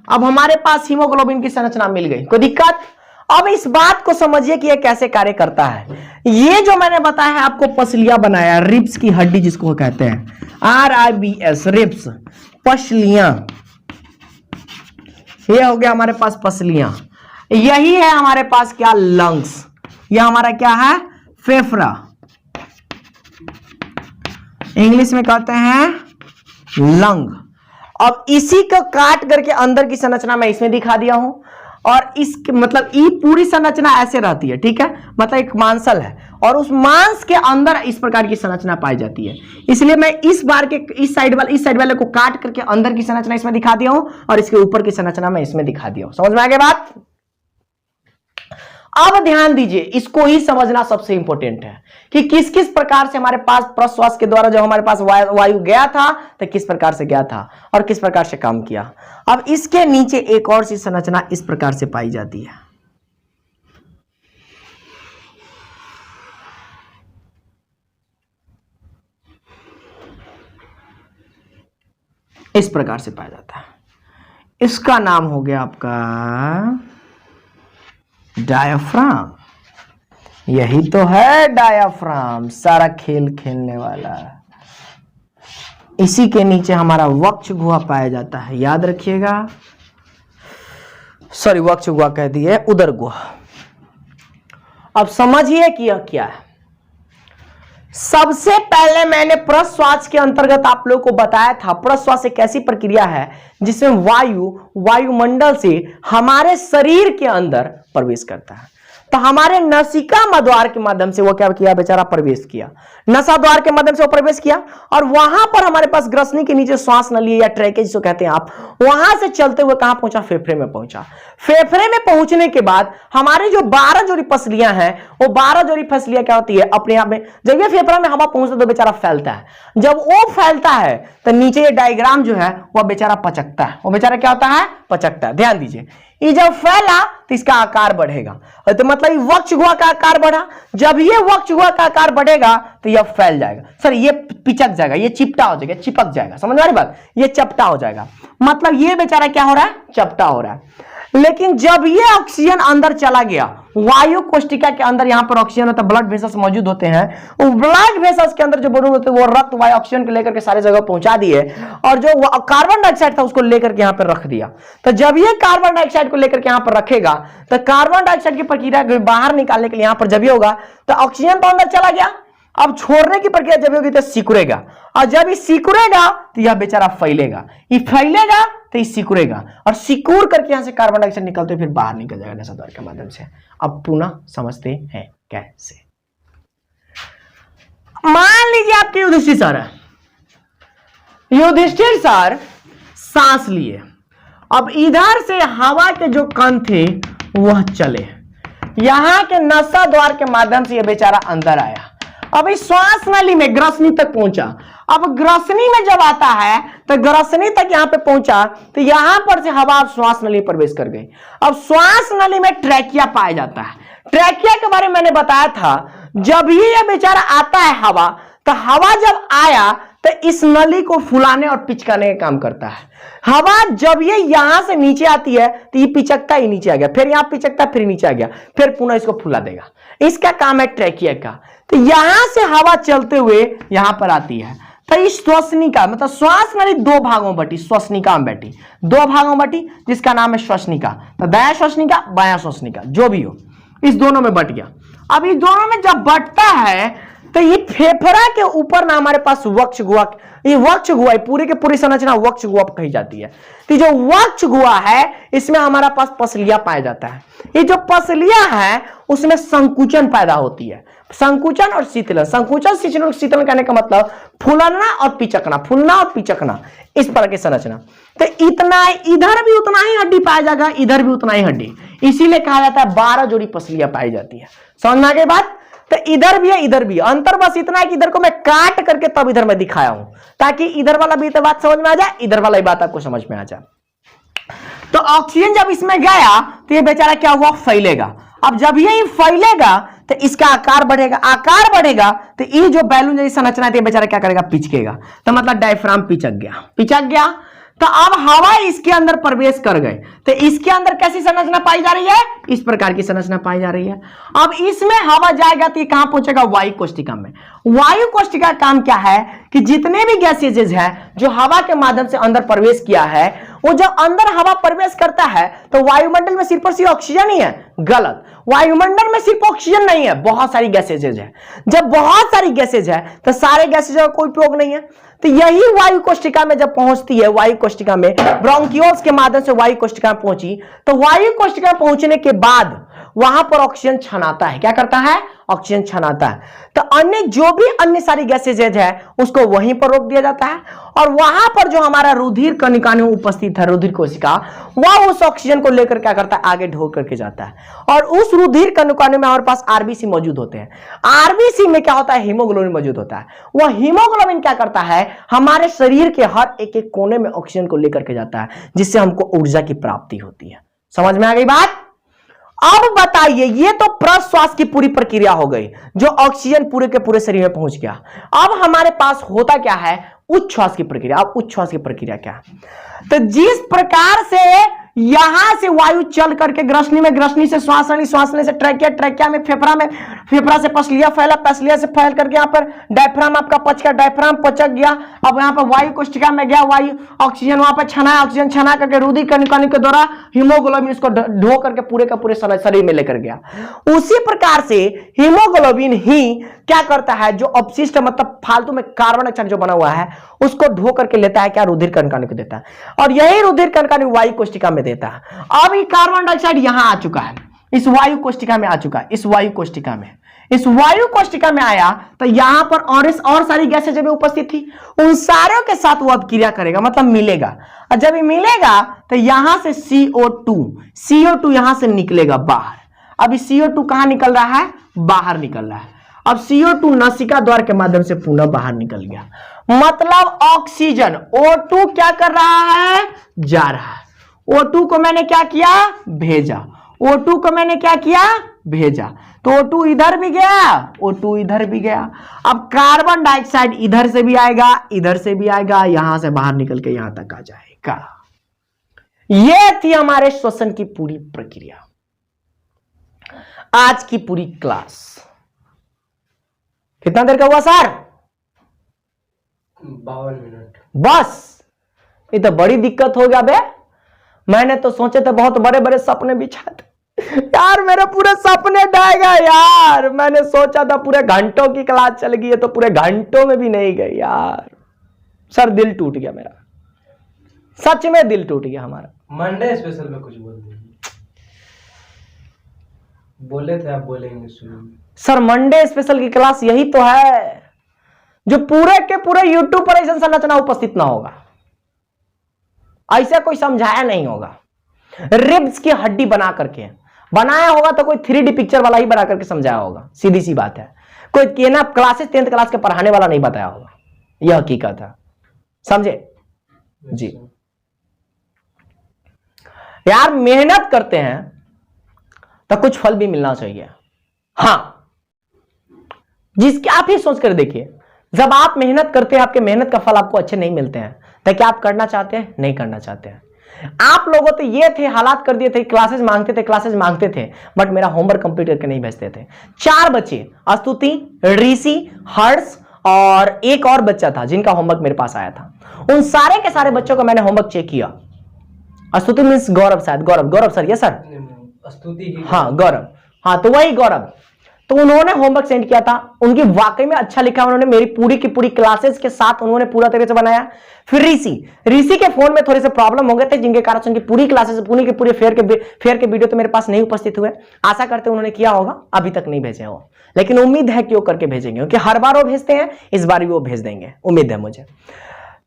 अब हमारे पास हीमोग्लोबिन की संरचना मिल गई, कोई दिक्कत। अब इस बात को समझिए कि यह कैसे कार्य करता है। ये जो मैंने बताया है आपको पसलियां बनाया, रिब्स की हड्डी जिसको कहते हैं, RIBS, रिब्स, पसलियां। ये हो गया हमारे पास पसलियां। यही है हमारे पास क्या, लंग्स। यह हमारा क्या है, फेफड़ा, इंग्लिश में कहते हैं लंग। अब इसी को काट करके अंदर की संरचना मैं इसमें दिखा दिया हूं। और इस मतलब ये पूरी संरचना ऐसे रहती है, ठीक है, मतलब एक मांसल है और उस मांस के अंदर इस प्रकार की संरचना पाई जाती है। इसलिए मैं इस बार के इस साइड वाले को काट करके अंदर की संरचना इसमें दिखा दिया हूं और इसके ऊपर की संरचना मैं इसमें दिखा दिया हूं। समझ में आ गई बात। अब ध्यान दीजिए, इसको ही समझना सबसे इंपॉर्टेंट है कि किस किस प्रकार से हमारे पास प्रश्वास के द्वारा जो हमारे पास वायु गया था तो किस प्रकार से गया था और किस प्रकार से काम किया। अब इसके नीचे एक और सी संरचना इस प्रकार से पाई जाती है। इस प्रकार से पाया जाता है, इसका नाम हो गया आपका डायाफ्राम। यही तो है डायाफ्राम, सारा खेल खेलने वाला। इसी के नीचे हमारा वक्ष गुहा पाया जाता है, याद रखिएगा। सॉरी, वक्ष गुहा कह दिए, उदर गुहा। अब समझिए कि यह क्या है। सबसे पहले मैंने प्रश्वास के अंतर्गत आप लोगों को बताया था, प्रश्वास एक ऐसी प्रक्रिया है जिसमें वायुमंडल से हमारे शरीर के अंदर प्रवेश करता है। तो हमारे नसिका द्वार के माध्यम से वो क्या किया, बेचारा प्रवेश किया, नसा द्वार के माध्यम से वो प्रवेश किया और वहां पर हमारे पास ग्रसनी के नीचे श्वास नली या ट्रैके जिसको कहते हैं आप, वहां से चलते हुए कहां पहुंचा, फेफड़े में पहुंचा। फेफड़े में पहुंचने के बाद हमारी जो 12 जोड़ी पसलियां हैं वो 12 जोड़ी पसलियां क्या होती है, अपने आप में जब ये फेफड़ा में हवा पहुंचता तो बेचारा फैलता है। जब वो फैलता है तो नीचे ये डायग्राम जो है वह बेचारा पचकता है, वो बेचारा क्या होता है, पचकता है। ध्यान दीजिए, ये जब फैला तो इसका आकार बढ़ेगा, तो मतलब वक्ष गुहा का आकार बढ़ा। जब ये वक्ष गुहा का आकार बढ़ेगा तो यह फैल जाएगा, सर ये पिचक जाएगा, ये चिपटा हो जाएगा, चिपक जाएगा। समझ में आ रही बात, ये चपटा हो जाएगा, मतलब ये बेचारा क्या हो रहा है, चपटा हो रहा है। लेकिन जब ये ऑक्सीजन अंदर चला गया, वायु कोष्ठिका के अंदर यहां पर ऑक्सीजन होता है, ब्लड वेसल्स मौजूद होते हैं, वो ब्लड वेसल्स के अंदर जो मौजूद होते हैं वो रक्त वायु ऑक्सीजन को लेकर के सारे जगह पहुंचा दिए और जो कार्बन डाइऑक्साइड था उसको लेकर के यहां पर रख दिया। तो जब ये कार्बन डाइऑक्साइड को लेकर के यहां पर रखेगा तो कार्बन डाइऑक्साइड की प्रक्रिया बाहर निकालने के लिए यहां पर जब ये होगा तो ऑक्सीजन तो अंदर चला गया, अब छोड़ने की प्रक्रिया जब होगी तो सिकुड़ेगा, और जब ये सिकुड़ेगा तो यह बेचारा फैलेगा, ये फैलेगा तो ये सिकुड़ेगा और सिकुड़ करके यहां से कार्बन डाइऑक्साइड निकलते फिर बाहर निकल जाएगा नसा द्वार के माध्यम से। अब पुनः समझते हैं कैसे। मान लीजिए आपके युधिष्ठिर सर, युधिष्ठिर सर सांस लिए। अब इधर से हवा के जो कण थे वह चले, यहां के नसा द्वार के माध्यम से यह बेचारा अंदर आया। अब इस श्वास नली में ग्रसनी तक पहुंचा। अब ग्रसनी में जब आता है तो ग्रसनी तक यहां पे पहुंचा तो यहां पर से हवा अब श्वास नली में प्रवेश कर गई। अब श्वास नली में ट्रैकिया पाया जाता है। ट्रैकिया के बारे में मैंने बताया था, जब ही यह बेचारा आता है हवा, तो हवा जब आया तो इस नली को फुलाने और पिचकाने का काम करता है। हवा जब ये यहां से नीचे आती है तो ये पिचकता ही नीचे आ गया, फिर यहां पिचकता फिर नीचे आ गया, फिर पुनः इसको फुला देगा। इसका काम है ट्रैकिया का। तो यहां से हवा चलते हुए यहां पर आती है। तो इस श्वसनिका मतलब श्वास नली दो भागों में बटी, श्वसनिका में बैठी, दो भागों में बटी, जिसका नाम है श्वसनिका। तो दायां श्वसनिका बायां श्वसनिका जो भी हो, इस दोनों में बट गया। अब इस दोनों में जब बटता है तो ये फेफड़ा के ऊपर ना हमारे पास वक्ष गुहा, ये वक्ष गुहा पूरी के पूरी संरचना वक्ष गुहा कही जाती है। तो जो वक्ष गुहा है इसमें हमारा पास पसलियां पाया जाता है। ये जो पसलियां है उसमें संकुचन पैदा होती है, संकुचन और शीतलन। संकुचन शीतलन शीतलन कहने का मतलब फूलना और पिचकना, फूलना और पिचकना, इस प्रकार की संरचना। तो इतना इधर भी उतना ही हड्डी पाया जाएगा, इधर भी उतना ही हड्डी, इसीलिए कहा जाता है 12 जोड़ी पसलियां पाई जाती है। समझना के बाद तो इधर भी है इधर भी, अंतर बस इतना है कि इधर को मैं काट करके तब इधर में दिखाया हूं, ताकि इधर वाला भी तो बात समझ में आ जाए, इधर वाला भी बात आपको समझ में आ जाए। तो ऑक्सीजन जब इसमें गया तो ये बेचारा क्या हुआ, फैलेगा। अब जब ये फैलेगा तो इसका आकार बढ़ेगा, आकार बढ़ेगा तो ये जो बैलून जैसी संरचना है बेचारा क्या करेगा, पिचकेगा। तो मतलब डायफ्राम पिचक गया, पिचक गया। तो अब हवा इसके अंदर प्रवेश कर गए तो इसके अंदर कैसी संरचना पाई जा रही है, इस प्रकार की संरचना पाई जा रही है। अब इसमें हवा जाएगा तो ये कहां पहुंचेगा, वायु कोष्ठिका में। वायु कोष्ठिका का काम क्या है कि जितने भी गैसेज है जो हवा के माध्यम से अंदर प्रवेश किया है, वो जब अंदर हवा प्रवेश करता है तो वायुमंडल में सिर्फ और सिर्फ ऑक्सीजन ही है, गलत। वायुमंडल में सिर्फ ऑक्सीजन नहीं है, बहुत सारी गैसेज है। जब बहुत सारी गैसेज है तो सारे गैसेज का कोई उपयोग नहीं है। तो यही वायु कोष्ठिका में जब पहुंचती है, वायु कोष्ठिका में ब्रोंकियोल्स के माध्यम से वायु कोष्ठिका में पहुंची, तो वायु कोष्ठिका में पहुंचने के बाद वहां पर ऑक्सीजन छनाता है। क्या करता है, ऑक्सीजन छनाता है। तो अन्य जो भी अन्य सारी गैसेज है उसको वहीं पर रोक दिया जाता है, और वहां पर जो हमारा रुधिर कणिका में उपस्थित है, रुधिर कोशिका, वह उस ऑक्सीजन को लेकर क्या करता है, आगे ढो करके जाता है। और उस रुधिर कणिका में हमारे पास आरबीसी मौजूद होते हैं। आरबीसी में क्या होता है, हीमोग्लोबिन मौजूद होता है। वह हीमोग्लोबिन क्या करता है, हमारे शरीर के हर एक एक कोने में ऑक्सीजन को लेकर के जाता है, जिससे हमको ऊर्जा की प्राप्ति होती है। समझ में आ गई बात। अब बताइए, ये तो प्रश्वास की पूरी प्रक्रिया हो गई, जो ऑक्सीजन पूरे के पूरे शरीर में पहुंच गया। अब हमारे पास होता क्या है, उच्छ्वास की प्रक्रिया। अब उच्छ्वास की प्रक्रिया क्या है, तो जिस प्रकार से यहां से वायु चल करके ग्रसनी में, ग्रसनी से श्वास नली, श्वास नली से ट्रैकिया, ट्रैकिया में फेफड़ा से पसलिया फैला, पसलिया से फैल करके यहाँ पर डायफ्राम आपका पच गया, डायफ्राम पचक गया। अब यहाँ पर वायु कोष्ठिका में गया, वायु ऑक्सीजन वहां पर छना, ऑक्सीजन छना करके रुधिर कणिका के द्वारा हीमोग्लोबिन इसको ढो करके पूरे का पूरे शरीर में लेकर गया। उसी प्रकार से हीमोग्लोबिन ही क्या करता है, जो अपशिष्ट मतलब फालतू में कार्बन डाइऑक्साइड जो बना हुआ है उसको ढो करके लेता है, क्या रुधिर कणिका को देता है, और यही रुधिर कणिका वायु कोष्ठिका में देता है। अब ये कार्बन डाइऑक्साइड यहां आ चुका है, इस वायु कोष्ठिका में आ चुका है, इस वायु कोष्ठिका में, इस वायु कोष्ठिका में आया तो यहां पर और सारी गैसें जब उपस्थित थी, उन सारों के साथ वो अब क्रिया करेगा, मतलब मिलेगा। और जब ये मिलेगा तो यहां से CO2 यहां से निकलेगा बाहर। अब CO2 कहां निकल रहा है, बाहर निकल रहा है। अब CO2 नासिका द्वार के माध्यम से पुनः बाहर निकल गया, मतलब ऑक्सीजन O2 क्या कर रहा है, जा रहा है। O2 को मैंने क्या किया, भेजा। O2 को मैंने क्या किया, भेजा। तो O2 इधर भी गया, O2 इधर भी गया। अब कार्बन डाइऑक्साइड इधर से भी आएगा, इधर से भी आएगा, यहां से बाहर निकल के यहां तक आ जाएगा। यह थी हमारे श्वसन की पूरी प्रक्रिया, आज की पूरी क्लास। कितना देर का हुआ सर, 52 मिनट बस। ये तो बड़ी दिक्कत हो गया बे। मैंने तो सोचे थे बहुत बड़े बड़े सपने बिछाए थे यार, मेरे पूरे सपने ढह गए यार। मैंने सोचा था पूरे घंटों की क्लास चल गई है, तो पूरे घंटों में भी नहीं गई यार। सर दिल टूट गया मेरा, सच में दिल टूट गया हमारा। मंडे स्पेशल में कुछ बोल दीजिए, बोले थे आप बोलेंगे शुरू में। सर मंडे स्पेशल की क्लास यही तो है, जो पूरे के पूरे यूट्यूब पर ऐसा संरचना उपस्थित ना होगा, ऐसा कोई समझाया नहीं होगा। रिब्स की हड्डी बना करके बनाया होगा तो कोई 3D पिक्चर वाला ही बना करके समझाया होगा, सीधी सी बात है। कोई के ना क्लासेस 10th क्लास के पढ़ाने वाला नहीं बताया होगा, यह हकीकत है, समझे जी। यार मेहनत करते हैं तो कुछ फल भी मिलना चाहिए। हां, जिसके आप ही सोच कर देखिए, जब आप मेहनत करते हैं आपके मेहनत का फल आपको अच्छे नहीं मिलते हैं तो क्या आप करना चाहते हैं? नहीं करना चाहते हैं। आप लोगों तो ये थे, हालात कर दिए थे, क्लासेस मांगते थे बट मेरा होमवर्क कंप्लीट करके नहीं भेजते थे। 4 बच्चे, स्तुति, ऋषि, हर्ष और एक और बच्चा था जिनका होमवर्क मेरे पास आया था। उन सारे के सारे बच्चों का मैंने होमवर्क चेक किया। स्तुति मीन्स गौरव, शायद गौरव सर, ये सर स्तुति ही, हाँ गौरव, हाँ तो वही गौरव। तो उन्होंने होमवर्क सेंड किया था, उनकी वाकई में अच्छा लिखा, उन्होंने मेरी पूरी की पूरी क्लासेस के साथ उन्होंने पूरा तरीके से बनाया। फिर ऋषि के फोन में थोड़े से प्रॉब्लम हो गए थे जिनके कारण उनकी पूरी क्लासेस, पूरी के पूरे फेयर के वीडियो तो मेरे पास नहीं उपस्थित हुए। आशा करते उन्होंने किया होगा, अभी तक नहीं भेजे हो, लेकिन उम्मीद है कि वो करके भेजेंगे, क्योंकि हर बार वो भेजते हैं, इस बार भी वो भेज देंगे, उम्मीद है मुझे।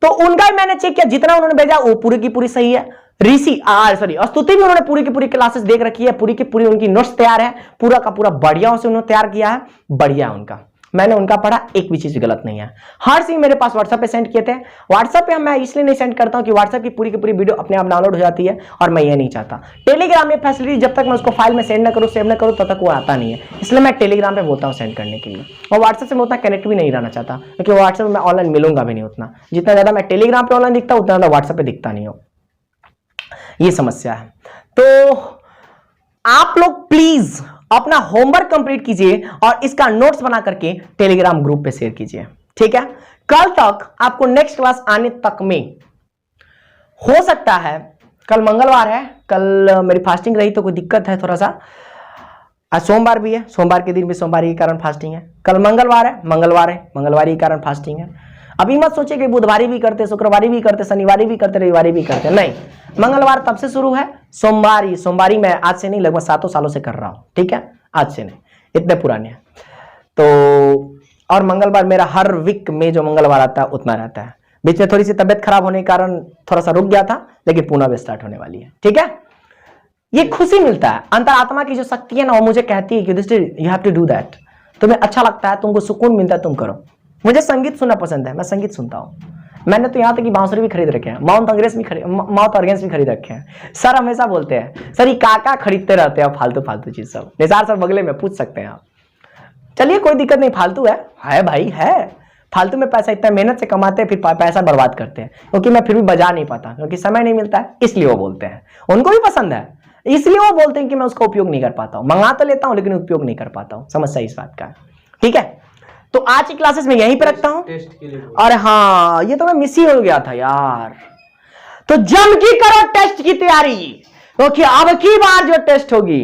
तो उनका भी मैंने चेक किया, जितना उन्होंने भेजा वो पूरी की पूरी सही है। स्तुति भी उन्होंने पूरी की पूरी क्लासेस देख रखी है, पूरी की पूरी उनकी नोट्स तैयार है, पूरा का पूरा बढ़िया से उन्होंने तैयार किया है, बढ़िया उनका, मैंने उनका पढ़ा, एक भी चीज गलत नहीं है। हर चीज मेरे पास व्हाट्सएप पे सेंड किए थे। व्हाट्सएप पे मैं इसलिए नहीं सेंड करता हूं कि व्हाट्सएप की पूरी वीडियो अपने आप डाउनलोड हो जाती है और मैं ये नहीं चाहता। टेलीग्राम में फैसिलिटी जब तक मैं उसको फाइल में सेंड ना करूं, सेव ना करूं, तब तक वो आता नहीं है, इसलिए मैं टेलीग्राम पे बोलता हूं सेंड करने के लिए। और व्हाट्सएप से मैं उतना कनेक्ट भी नहीं रहना चाहता, क्योंकि व्हाट्सएप में मैं ऑनलाइन मिलूंगा भी नहीं उतना, जितना ज्यादा मैं टेलीग्राम पे ऑनलाइन दिखता उतना ज्यादा व्हाट्सएप पे दिखता नहीं हो, ये समस्या है। तो आप लोग प्लीज अपना होमवर्क कंप्लीट कीजिए और इसका नोट्स बना करके टेलीग्राम ग्रुप पे शेयर कीजिए, ठीक है। कल तक आपको नेक्स्ट क्लास आने तक में हो सकता है, कल मंगलवार है, कल मेरी फास्टिंग रही तो कोई दिक्कत है थोड़ा सा, आज सोमवार भी है, सोमवार के दिन भी सोमवार के कारण फास्टिंग है, कल मंगलवार है, मंगलवार के कारण फास्टिंग है। अभी मत सोचिए कि बुधवारी भी करते, शुक्रवारी भी करते, शनिवारी भी करते, रविवारी भी करते, नहीं, मंगलवार तब से शुरू है, सोमवारी मैं आज से नहीं, लगभग 7 सालों से कर रहा हूं, ठीक है, आज से नहीं, इतने पुराने हैं। तो और मंगलवार मेरा हर वीक में जो मंगलवार आता है उतना रहता है। बीच में थोड़ी सी तबियत खराब होने के कारण थोड़ा सा रुक गया था, लेकिन पुनः भी स्टार्ट होने वाली है, ठीक है। ये खुशी मिलता है, अंतरात्मा की जो शक्ति है ना, वो मुझे कहती है कि you have to do that. तुम्हें अच्छा लगता है, तुमको सुकून मिलता है, तुम करो। मुझे संगीत सुनना पसंद है, मैं संगीत सुनता हूं। मैंने तो यहां तक कि बांसुरी भी खरीद रखे हैं, माउंट ऑर्गेन्स भी खरीद रखे हैं। सर हमेशा बोलते हैं, सर ये काका खरीदते रहते हैं फालतू चीज सब। निसार सर बगले में पूछ सकते हैं आप। चलिए कोई दिक्कत नहीं, फालतू है भाई, है फालतू में पैसा, इतना मेहनत से कमाते हैं फिर पैसा बर्बाद करते हैं, क्योंकि मैं फिर भी बजा नहीं पाता, क्योंकि समय नहीं मिलता है, इसलिए वो बोलते हैं। उनको भी पसंद है, इसलिए वो बोलते हैं कि मैं उसका उपयोग नहीं कर पाता हूं। मंगा तो लेता हूं लेकिन उपयोग नहीं कर पाता हूं, समस्या इस बात का है, ठीक है। तो आज की क्लासेस में यहीं पे रखता हूं। और हाँ, ये तो मैं मिस ही हो गया था यार, तो जम की करो टेस्ट की तैयारी, क्योंकि अब की बार जो टेस्ट होगी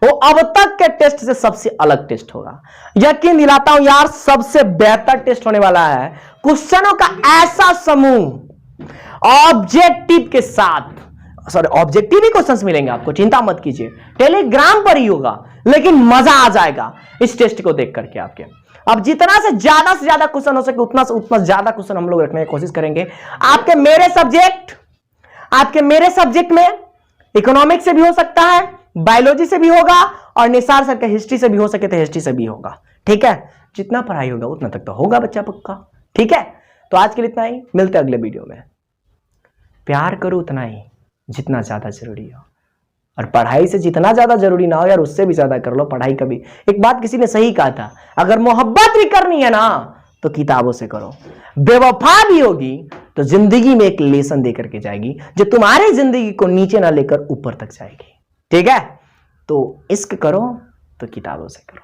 वो अब तक के टेस्ट से सबसे अलग टेस्ट होगा। यकीन दिलाता हूं यार, सबसे बेहतर टेस्ट होने वाला है। क्वेश्चनों का ऐसा समूह ऑब्जेक्टिव के साथ, सॉरी ऑब्जेक्टिव ही क्वेश्चंस मिलेंगे आपको, चिंता मत कीजिए, टेलीग्राम पर ही होगा, लेकिन मजा आ जाएगा इस टेस्ट को देख करके आपके। अब जितना से ज्यादा क्वेश्चन हो सके उतना से उतना ज्यादा क्वेश्चन हम लोग रखने की कोशिश करेंगे। आपके मेरे सब्जेक्ट में इकोनॉमिक्स से भी हो सकता है, बायोलॉजी से भी होगा, और निसार सर के हिस्ट्री से भी हो सके तो हिस्ट्री से भी होगा, ठीक है। जितना पढ़ाई होगा उतना तक तो होगा बच्चा पक्का, ठीक है। तो आज के लिए इतना ही, मिलते हैं अगले वीडियो में। प्यार करो उतना ही जितना ज्यादा जरूरी हो, और पढ़ाई से जितना ज्यादा जरूरी ना हो यार, उससे भी ज्यादा कर लो पढ़ाई। कभी एक बात किसी ने सही कहा था, अगर मोहब्बत भी करनी है ना तो किताबों से करो। बेवफा भी होगी तो जिंदगी में एक लेसन देकर के जाएगी, जो तुम्हारी जिंदगी को नीचे ना लेकर ऊपर तक जाएगी, ठीक है। तो इश्क करो तो किताबों से करो,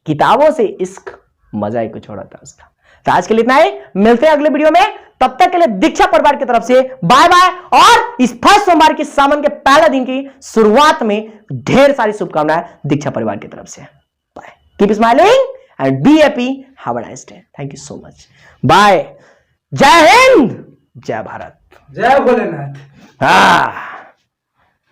किताबों से इश्क मजा ही कुछ और आता है उसका। तो आज के लिए इतना ही, मिलते हैं अगले वीडियो में, तब तक के लिए दीक्षा परिवार की तरफ से बाय बाय। और इस फर्स्ट सोमवार के सावन के पहले दिन की शुरुआत में ढेर सारी शुभकामनाएं दीक्षा परिवार की तरफ से। Bye, keep smiling and be happy, have a nice day, thank you so much, bye. जय हिंद, जय भारत, जय भोलेनाथ। हाँ।